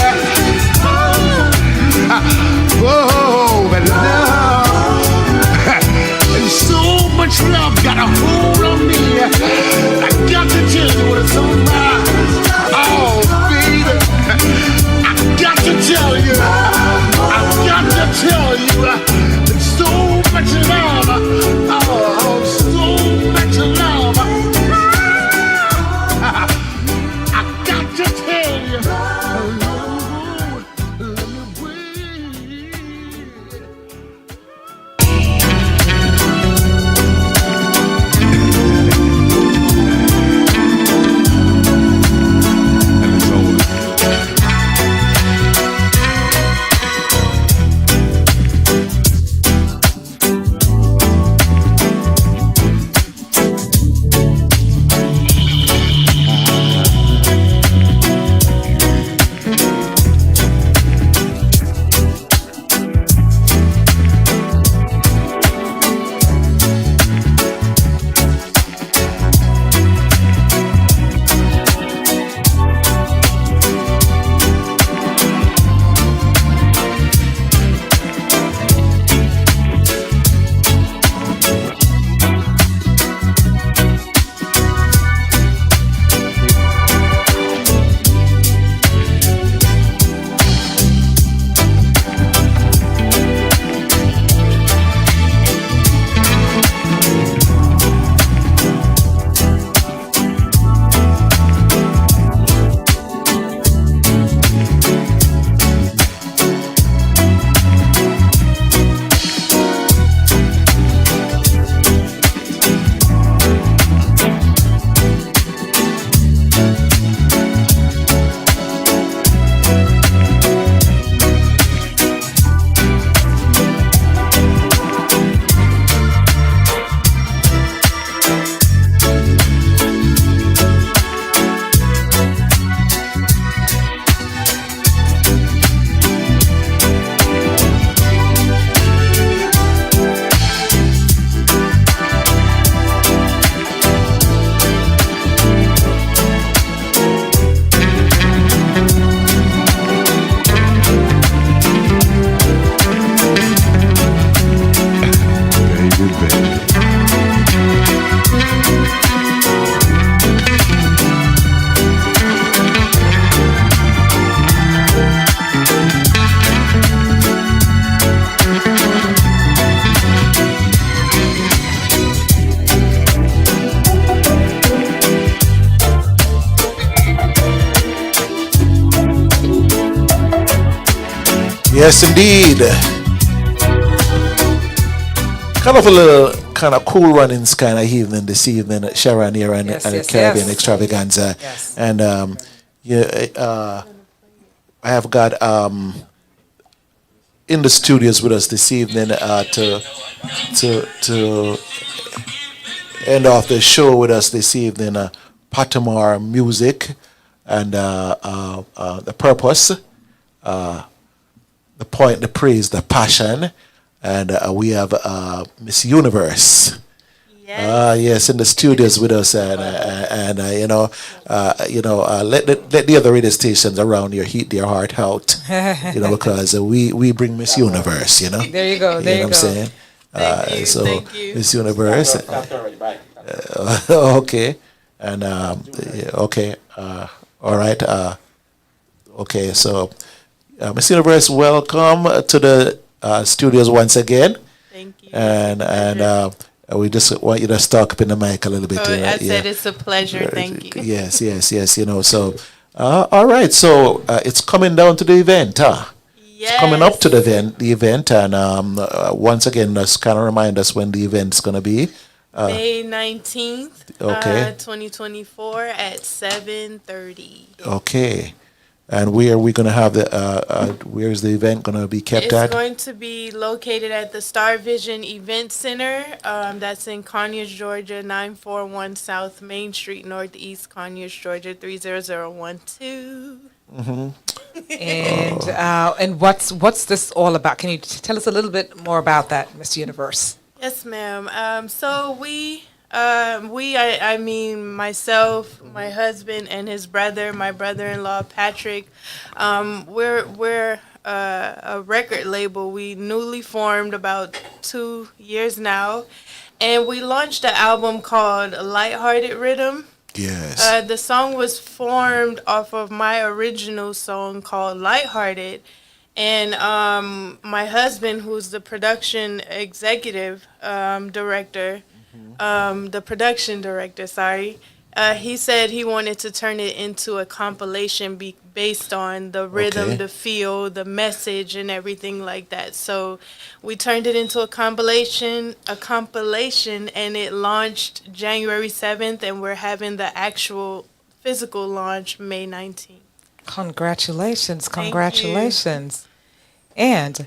Oh, but love, and so much love got a hold on me. I got to tell you what it's all about. Oh, baby, I got to tell you. I got to tell you. There's so much love. Oh, so much love. I got to tell you. Yes, indeed. Kind of a little kind of cool runnings kind of evening this evening at Sharon here and at the Caribbean Extravaganza. Yes. And I have got in the studios with us this evening to end off the show with us this evening, Patamar Music and the Purpose, the Point, the Praise, the Passion, and we have Miss Universe. Yes, in the studios with us, and let the other radio stations around here heat their heart out, because we bring Miss Universe, There you go. There you know what I'm saying? Thank you. Miss Universe. Okay, and okay, all right. Okay, so Miss Universe, welcome to the studios once again. Thank you. And we just want you to talk up in the mic a little bit. I said it's a pleasure. Thank you. Yes. So, all right. So it's coming down to the event, huh? Yes. It's coming up to the event, and once again, just kind of remind us when the event's gonna be. May 19th, okay. 2024 at 7:30. Okay. And where are we going to have where's the event going to be kept It's at? going to be located at the Star Vision Event Center. That's in Conyers, Georgia, 941 South Main Street, Northeast Conyers, Georgia, 30012. And what's this all about? Can you tell us a little bit more about that, Miss Universe? Yes, ma'am. So I mean myself, my husband, and his brother, my brother-in-law Patrick. We're a record label. We newly formed about 2 years now, and we launched an album called Lighthearted Rhythm. Yes. The song was formed off of my original song called Lighthearted. And my husband, who's the production executive director, the production director, sorry, he said he wanted to turn it into a compilation based on the rhythm, Okay. the feel, the message, and everything like that. So we turned it into a compilation, and it launched January 7th, and we're having the actual physical launch May 19th. Congratulations, Thank you. congratulations. And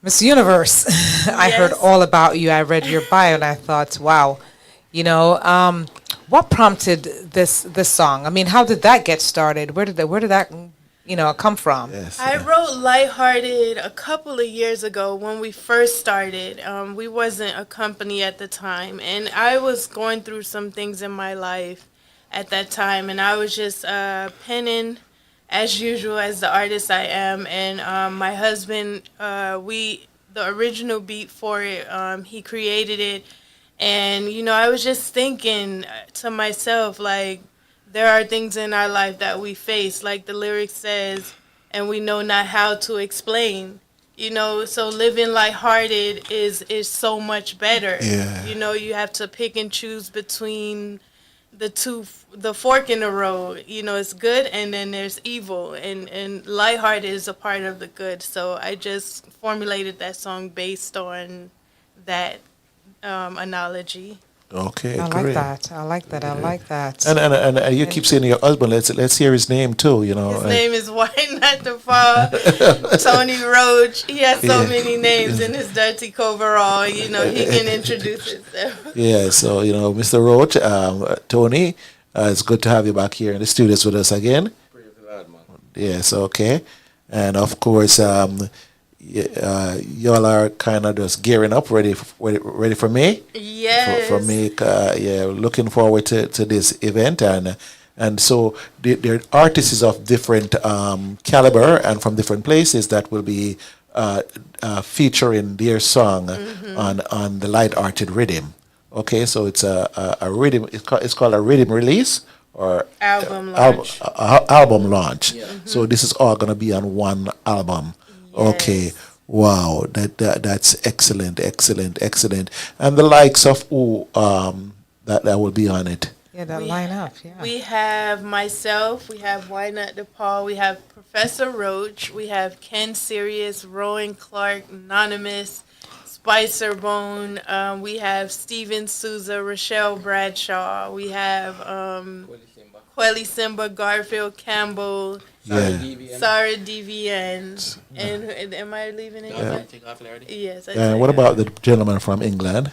Miss Universe, I heard Yes. all about you. I read your bio and I thought, wow, what prompted this song? I mean, how did that get started? Where did that come from? I wrote Lighthearted a couple of years ago when we first started. We wasn't a company at the time, and I was going through some things in my life at that time, and I was just penning as usual as the artist I am. And my husband, the original beat for it, he created it, and I was just thinking to myself, like, there are things in our life that we face, like the lyric says, and we know not how to explain. So living lighthearted is so much better. Yeah. You have to pick and choose between the fork in the road. It's good, and then there's evil, and lighthearted is a part of the good. So I just formulated that song based on that analogy. Okay, I great. like that. And you keep saying your husband. Let's hear his name too. His name is Why Not to Fall. Tony Roach. He has so Yeah. many names in his dirty coverall. He can introduce himself. Yeah, so Mr. Roach, Tony, it's good to have you back here in the studios with us again. Yes, okay, and of course, y'all are kind of just gearing up, ready for me. Yes. For me, looking forward to this event, and so there are artists of different caliber and from different places that will be featuring their song on the Lighthearted Rhythm. Okay, so it's a rhythm. It's called a rhythm release or Album launch. Album launch. So this is all gonna be on one album. Okay. Wow, that's excellent. And the likes of who that will be on it. Yeah, that lineup. Yeah. We have myself, we have Why Not DePaul, we have Professor Roach, we have Ken Sirius, Rowan Clark, Anonymous, Spicer Bone, we have Steven Souza, Rochelle Bradshaw, we have Quelly Simba, Garfield Campbell, Sarah DVN, and am I leaving anyone? Yes. What about the gentleman from England?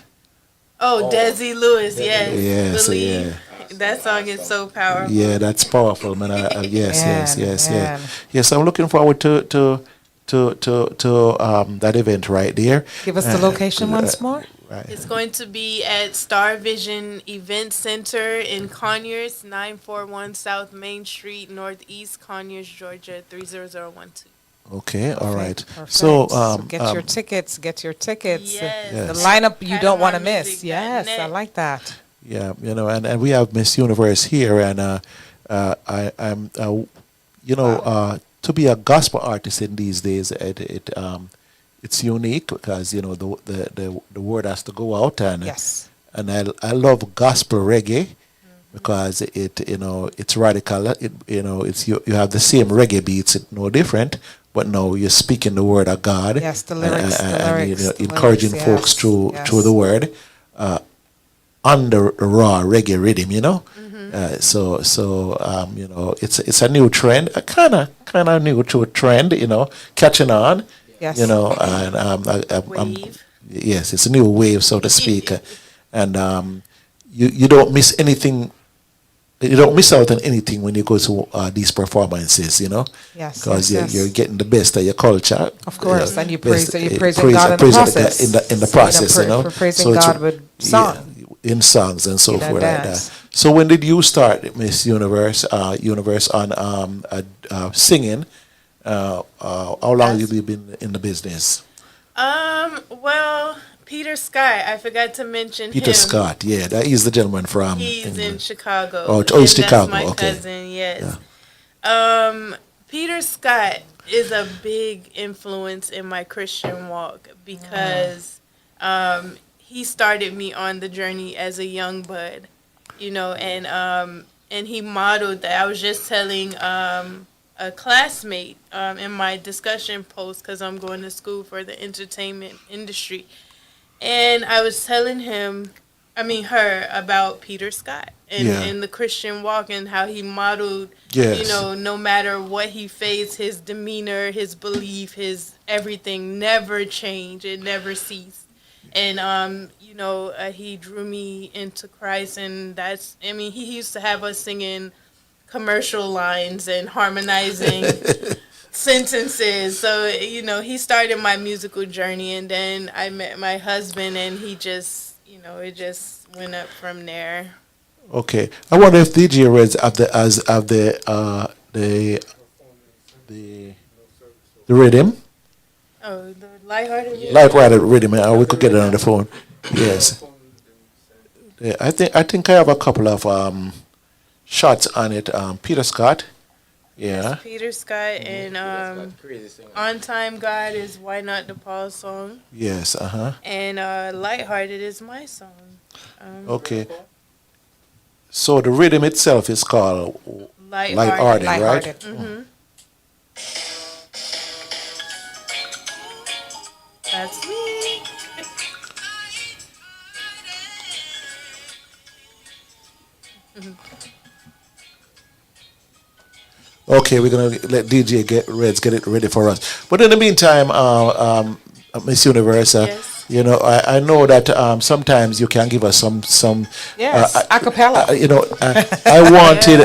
Oh, Desi Lewis, yes. Yes, Believe. yeah. That song is so powerful. Yeah, that's powerful, man. Yes. Man. Yes, I'm looking forward to that event right there. Give us the location once more. Right. It's going to be at Star Vision Event Center in Conyers, 941 South Main Street, Northeast Conyers, Georgia, 30012. Okay, all right. Perfect. So, get your tickets. Yes. Yes. The lineup you don't want to miss. Panamamusic.net. Yes, I like that. Yeah, and we have Miss Universe here, and I'm to be a gospel artist in these days, it's unique because the word has to go out, and Yes. and I love gospel reggae because it's radical. It's you have the same reggae beats, it's no different, but now you're speaking the word of God. Yes, the lyrics, and encouraging lyrics, folks yes, through the word on the raw reggae rhythm. You know, it's a new trend, a kind of new to a trend, you know, catching on. Yes. You know, and yes, it's a new wave, so to speak, and you don't miss anything. You don't miss out on anything when you go to these performances, you know. Yes. Because you're getting the best of your culture. Of course, and you praise, best, you praising God in the process. In the process, you know. For praising God with song. Yeah, in songs and so In a forth like dance. that. So when did you start Miss Universe? Universe on singing? How long have you been in the business? Well, Peter Scott, I forgot to mention Peter him. Scott, yeah, that is the gentleman from He's England. in Chicago. Oh, and Chicago. That's my Okay. cousin, yes. Peter Scott is a big influence in my Christian walk because he started me on the journey as a young bud, you know, and he modeled that. I was just telling a classmate in my discussion post, because I'm going to school for the entertainment industry, and I was telling her about Peter Scott and the Christian walk and how he modeled, Yes. you know, no matter what he faced, his demeanor, his belief, his everything never changed. It never ceased. And, you know, he drew me into Christ, and he used to have us singing commercial lines and harmonizing sentences. So, you know, he started my musical journey, and then I met my husband, and he just, you know, it just went up from there. Okay, I wonder if DJ Reds have the rhythm. Oh, the lighthearted. Lighthearted rhythm. We could get it on the phone. Yes. Yeah, I think I have a couple of shots on it. Peter Scott. Yeah. Peter Scott and On Time God is Why Not the Paul song. Yes. And Lighthearted is my song. Okay. So the rhythm itself is called Lighthearted, right? Mm-hmm. That's me. Okay, we're gonna let DJ Reds get it ready for us. But in the meantime, Miss Universe, you know, I know that sometimes you can give us some yes, a cappella. You know, I wanted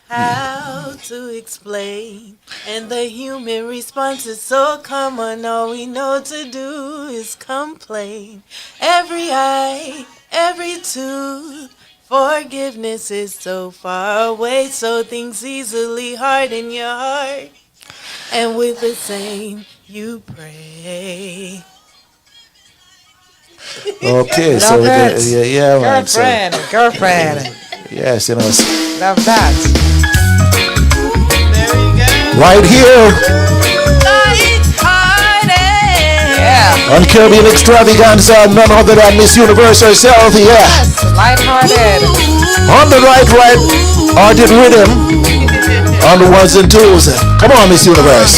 How to explain, and the human response is so common. All we know to do is complain. Every eye, every tooth. Forgiveness is so far away, so things easily harden your heart. And with the same, you pray. Okay, so man. Girlfriend. Yes, you know. Love that. There we go. Right here. Yeah. On Caribbean Extravaganza, none other than Miss Universe herself. Yeah. Yes, lighthearted. On the right-hearted rhythm. On the ones and twos. Come on, Miss Universe.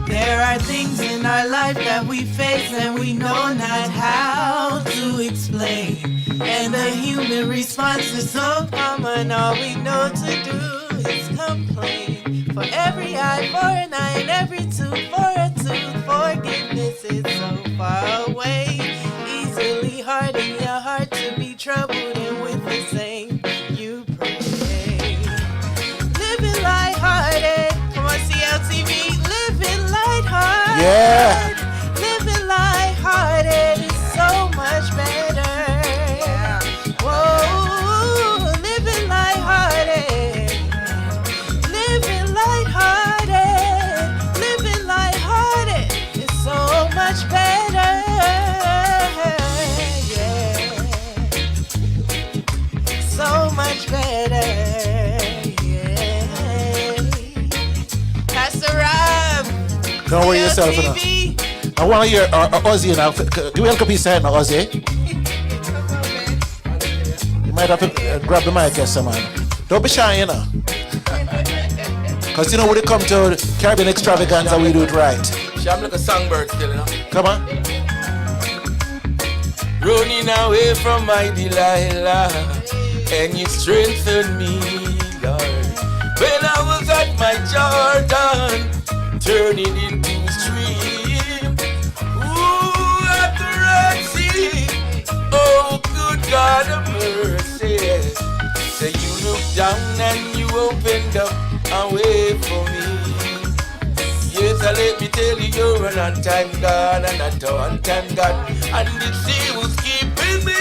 There are things in our life that we face and we know not how to explain. And the human response is so common, all we know to do is complain. For every eye, for an eye, and every tooth, for a tooth. Forgiveness is so far away, easily harden your heart to be troubled, and with the same, you pray. Living lighthearted, come on CLTV, living lighthearted. Yeah. Living lighthearted is so much better. Yeah. Whoa, living lighthearted. Living lighthearted. Living lighthearted is so much better. Yeah. So much better. Yeah. Pastor Rob. Don't worry yourself enough. I want to hear Ozzy now. Do you help me say now, Ozzy? You might have to grab the mic, yes, man. Don't be shy, you know. Because, you know, when it comes to Caribbean Extravaganza, we do it right. I'm like a songbird still, you know. Come on. Running away from my Delilah, and you strengthened me, Lord. When I was at my Jordan, turning into a stream. Ooh, at the Red Sea. Oh, good God of mercy. So you looked down and you opened up a way for me. Yes, let me tell you, you're an on-time God and a on-time God. And the sea was keeping me.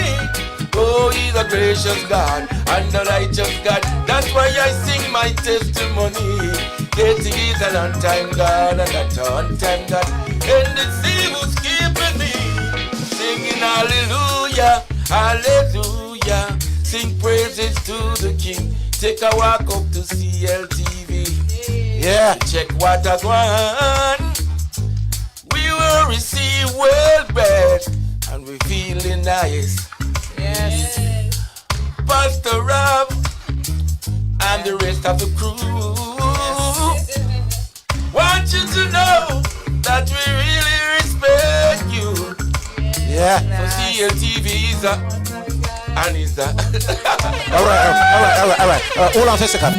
Oh, he's a gracious God and a righteous God. That's why I sing my testimony. Yes, he's an on-time God and a on-time God. And the sea was keeping me. Singing hallelujah, hallelujah. Sing praises to the King. Take a walk up to CLTV. Yeah. Check what I want. We will receive well bed and we feeling nice. Yes. Pastor Rob and the rest of the crew. Want you to know that we really respect you. Yeah. So CLTV is and is all right. Hold on for a second.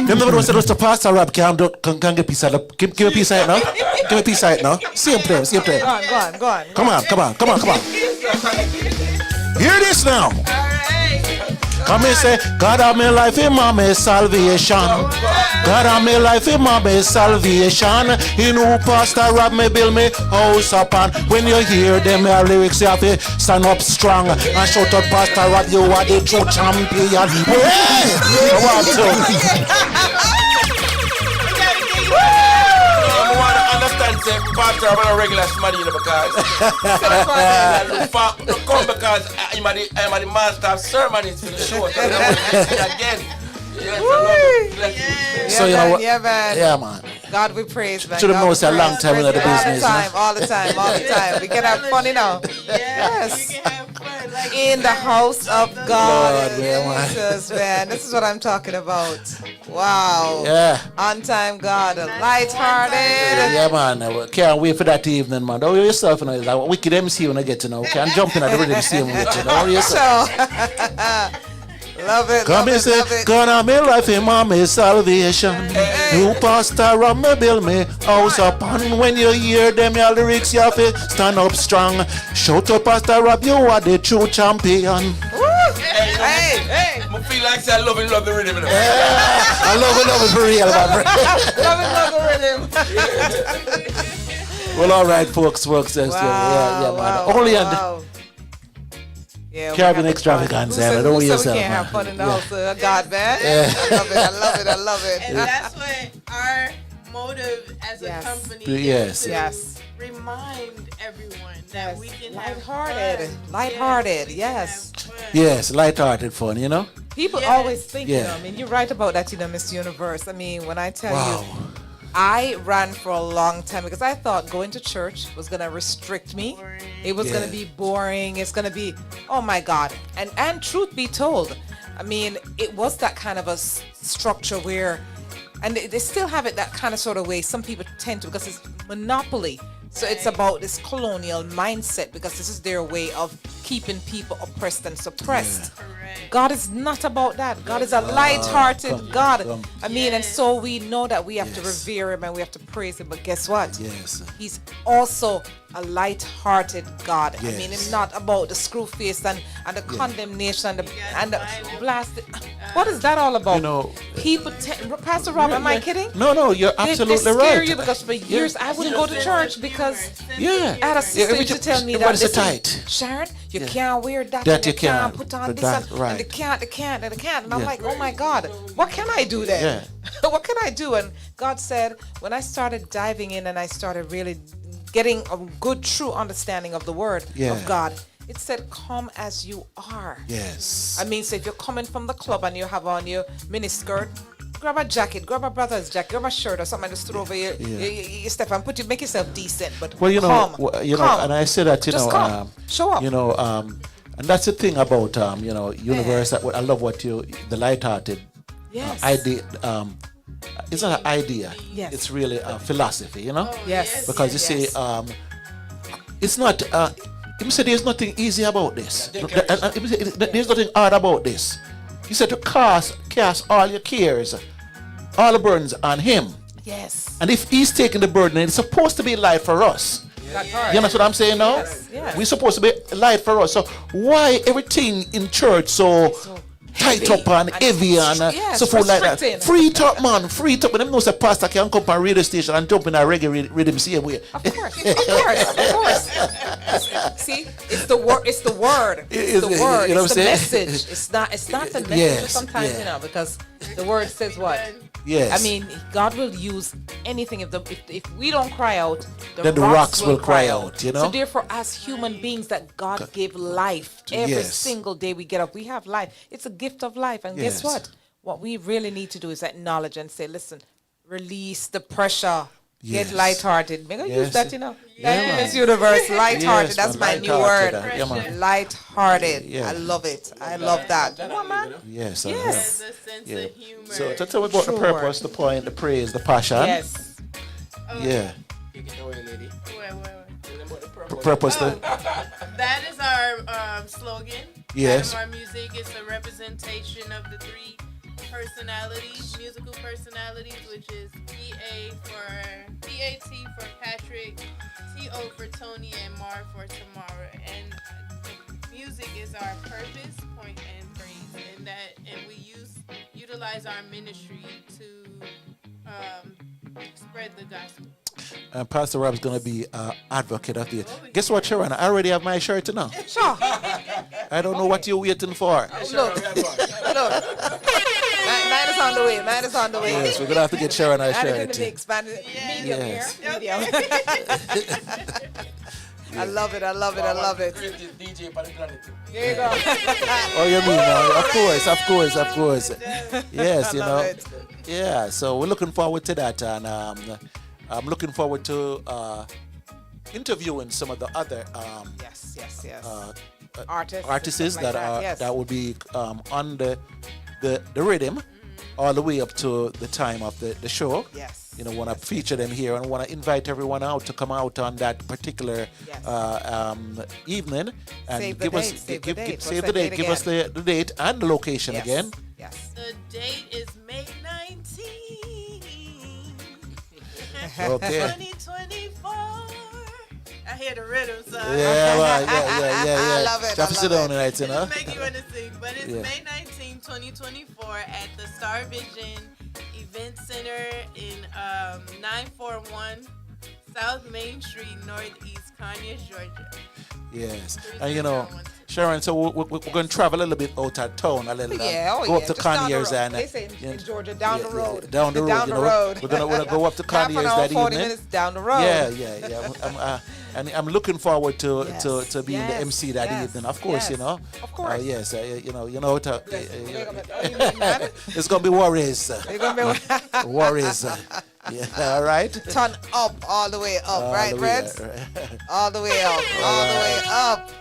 Remember when it was the Pastor Rob can get a piece of it. Give me a piece of it now. Give me a piece of it now. Same place. Go on. Come on. Hear this now. Come and say, God have my life in my salvation. God have my life in my salvation. In who Pastor Rob me build me house upon. When you hear them lyrics, you have to stand up strong and shout out, Pastor Rob, you are the true champion. Hey! I want to. I want to understand, say, Pastor, I'm a regular somebody, you know, because come because I'm the master of ceremonies for the show. Again. So you know what? Yeah, man. Yeah, man. God we praise, man. Should have known it's a long time in the business. All the time. We can have fun, you know. Yes. In the house of God. Jesus, man. This is what I'm talking about. Wow. Yeah. On time God. Light-hearted. Yeah, man. Can't wait for that evening, man. Don't worry yourself, you know. It's like a wicked MC when I get to know. Can't jump in at the rhythm scene when I get to know. Don't worry yourself. Love it. Come and say, God have my life in my salvation. You Pastor Rob me build me house upon. When you hear them your lyrics, you have to stand up strong. Shout out, Pastor Rob, you are the true champion. Hey. I feel like I love the rhythm. I love it for real, man. Love the rhythm. Well, all right, folks. Yeah, man. Only on Yeah, Caribbean Extravaganza. I don't we yourself, can't have fun in the house of God, man. Yeah. I love it. And that's what our motive as a company is to remind everyone that we can have lighthearted, yes. Yes, lighthearted fun, you know? People always think, you know, I mean, you're right about that, you know, Miss Universe. I mean, when I tell you, I ran for a long time because I thought going to church was going to restrict me. It was going to be boring. It's going to be, oh my God. And truth be told, I mean, it was that kind of a structure where, and they still have it that kind of sort of way. Some people tend to, because it's monopoly. So it's about this colonial mindset because this is their way of keeping people oppressed and suppressed. God is not about that. God is a light-hearted God. I mean, and so we know that we have to revere him and we have to praise him. But guess what? He's also a light-hearted God. I mean, it's not about the screw face and the condemnation and the blasted. What is that all about? You know, people, Pastor Rob, am I kidding? No, you're absolutely they scare right. you because for years I wouldn't go to church because I had a sister every used to tell me everybody's that so tight. Sharon, you can't wear that, That and you you can't can't put on put this that, and they can't. And I'm like, oh my God, what can I do then? What can I do? And God said, when I started diving in and I started really getting a good, true understanding of the word of God, it said, come as you are. Yes. I mean, so if you're coming from the club and you have on your mini skirt, grab a jacket, grab a brother's jacket, grab a shirt or something, just throw over your stuff and make yourself decent. But well, you know, come. and I say that, Just come. Show up. You know, and that's the thing about you know, universe. I love what the light-hearted Yes. idea, it's not an idea. Yes. It's really a philosophy, you know? Yes. Because you see, it's not, he said there's nothing easy about this. There's nothing hard about this. He said to cast all your cares, all the burdens on him. Yes. And if he's taking the burden, it's supposed to be light for us. You know what I'm saying now? Yes. We're supposed to be light for us. So why everything in church so tight up and heavy and so forth like that? Free talk, man. Free talk. But them know say pastor can come on radio station and jump in a reggae rhythm same way. Of course. See, it's the word. It's the word. It's the word. You know it's what the I'm saying? message. It's not the message. Yes, Sometimes yeah. you know, because the word says what. Yes. I mean, God will use anything. If we don't cry out, then the rocks will cry out. You know. So therefore, as human beings, that God gave life every single day we get up, we have life. It's a gift of life, and guess what? What we really need to do is acknowledge and say, listen, release the pressure. Yes. Get lighthearted. May I use that, you know? Yeah, in this universe, lighthearted. Yes, that's my new lighthearted, word. yeah, man. Lighthearted. Yeah. I love it. I love that. Come on, man. Yes. Yes. Yeah. So tell me about the purpose, the point, the praise, the passion. Yes. Yeah. Wait. Purpose. That is our slogan. Yes. Our music is a representation of the three personalities, musical personalities, which is PAT for Patrick, TO for Tony, and Mar for Tamara. And music is our purpose, point, and praise. And we utilize our ministry to spread the gospel. And Pastor Rob's going to be advocate of this. Guess what, Sharon? I already have my shirt now. Sure. I don't know what you're waiting for. Look. Mine is on the way. Mine is on the way. Yes, we're going to have to get Sharon a shirt. In the mix, man. Medium Yes. here. Medium. I love it. I love it. I love it. DJ for the planet. There you go. Oh, you mean now? Of course. Yes, you know. it. Yeah, so we're looking forward to that. And I'm looking forward to interviewing some of the other yes. artists like that will be on the rhythm all the way up to the time of the show. Yes. You know, want to feature them here and want to invite everyone out to come out on that particular evening and Save the date. Give us the date and the location again. Yes. The date is May 19th. Okay. 2024. I hear the rhythm, so Yeah. I love it. Have to sit down tonight, you know. make you want to sing. But it's May 19, 2024 at the Star Vision Event Center in 941 South Main Street, Northeast Conyers, Georgia. Yes. And you know, Sharon, so we're going to travel a little bit out of town a little. Go up to Just down the Conyers road. and They say in Georgia, down the road. Down the road. Down you the know, road. We're gonna go up to Half Conyers an hour, that 40 evening. minutes down the road. Yeah. I'm looking forward to being the MC that evening. Of course, you know. Of course. Yes. It's gonna be worries. You're gonna be Worries. Yeah. All right. Turn up all the way up, right, Reds? All the way up. All the way up.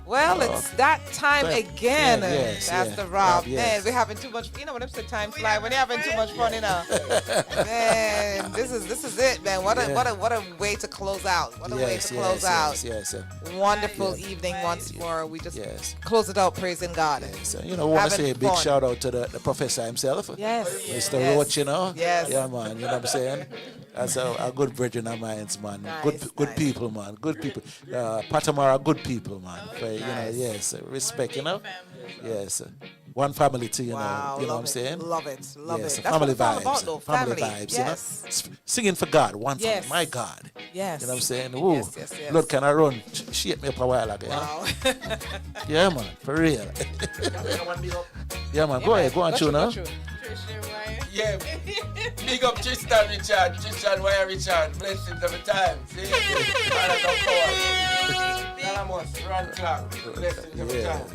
Well, it's that time again. Yes, That's yeah. the Rob. Yes. Man, we're having too much. You know what I'm saying? Time fly when you're having too much fun, you know. Man, this is it, man. What a way to close out. What a way to close out. Yes. Wonderful evening once more. We just close it out praising God. So, you know, want to say a big fun. shout out to the professor himself. Yes. Mr. Yes. Roach, you know. Yes. Yeah, man. You know what I'm saying? That's a good brethren of mine, man. Nice, Good people, man. Good people. Patamara, good people, man. You know, yes. Respect, you know. Yes. One family too, you know. You know what I'm saying? Love it. Love Yes, it. That's family what it's all vibes. about, though. Family Family. vibes, Yes. you know. Singing for God, one Yes. family, my God. Yes. You know what I'm saying? Ooh, Yes. Lord, can I run? Shake me up a while ago. Wow. You know? Yeah, man, for real. Yeah, man, go ahead, go on, Go tune, huh? through. Yeah. Big up Tristan Richard, Tristan Wire Richard. Blessings every time. See? Father, don't forward. Salamus, Ron Clark. Blessings every time.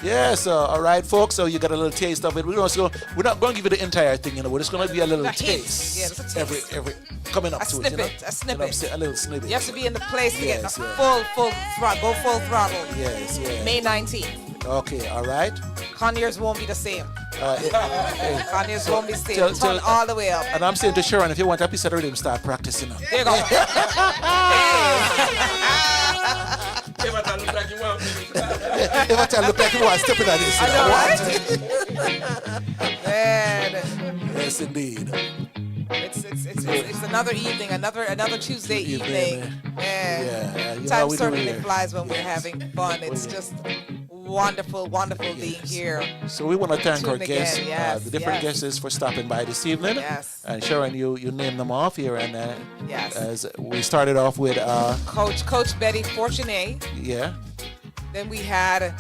Yes, all right, folks. So you got a little taste of it. We're not going to give you the entire thing, you know. We're just going to be a little taste. Yeah, just a taste. Every coming up A to snippet. it, you know. A You know what I'm snippet. saying? A little snippet. You have to be in the place to get Yes, the yeah. full throttle. Go full throttle. Yes. May 19th. Okay, all right. Conyers won't be the same. Kanye's going to be staying. Turn all the way up. And I'm saying to Sharon, if you want a piece of the rhythm, start practicing now. There you go. Every time look like you want to step in on this. I know, right? Man. Yes, indeed. It's another evening, another Tuesday evening. Man. Yeah. Time certainly flies when we're having fun. It's just wonderful being here. So we want to thank our Tune guests, again. the different guests for stopping by this evening. Yes. And Sharon, you name them off here. And yes. As we started off with Coach Betty Fortuné. Yeah. Then we had,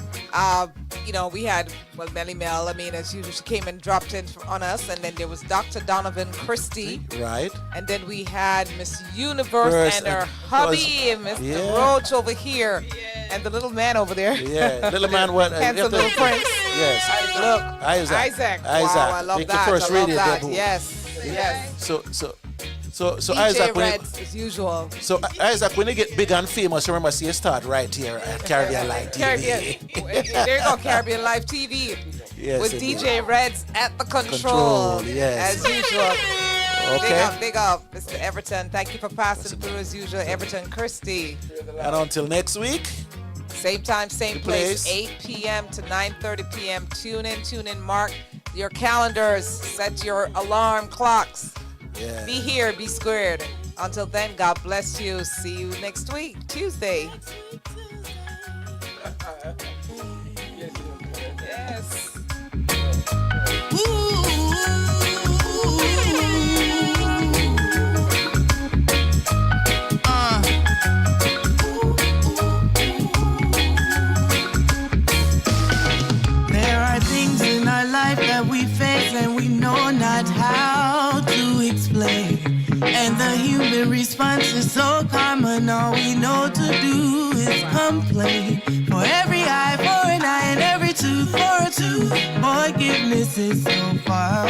Melly Mel. I mean, as usual, she came and dropped in on us. And then there was Dr. Donovan Christie. Right. And then we had Miss Universe and her hubby, Mr. Roach over here. And the little man over there. Yeah, little man. What? Handsome little prince. Yes. Look, Isaac. Wow, I love Make that. the first radio debut. Yes. So DJ Isaac, Reds, as usual. So Isaac, when you get big and famous, remember, see you start right here at Caribbean Life TV. There you go, Caribbean Life TV. Yes, with indeed. DJ Reds at the control. Yes. As usual. Okay. Big up, Mr. Everton. Thank you for passing through as usual, Everton Christie. And until next week. Same time, same place, 8 p.m. to 9:30 p.m. Tune in, mark your calendars, set your alarm clocks. Yeah. Be here, be squared. Until then, God bless you. See you next week, Tuesday. Yes. There are things in our life that we face and we know not how to explain. And the human response is so common, all we know to do is complain. For every eye for an eye and every tooth for a tooth, forgiveness is so far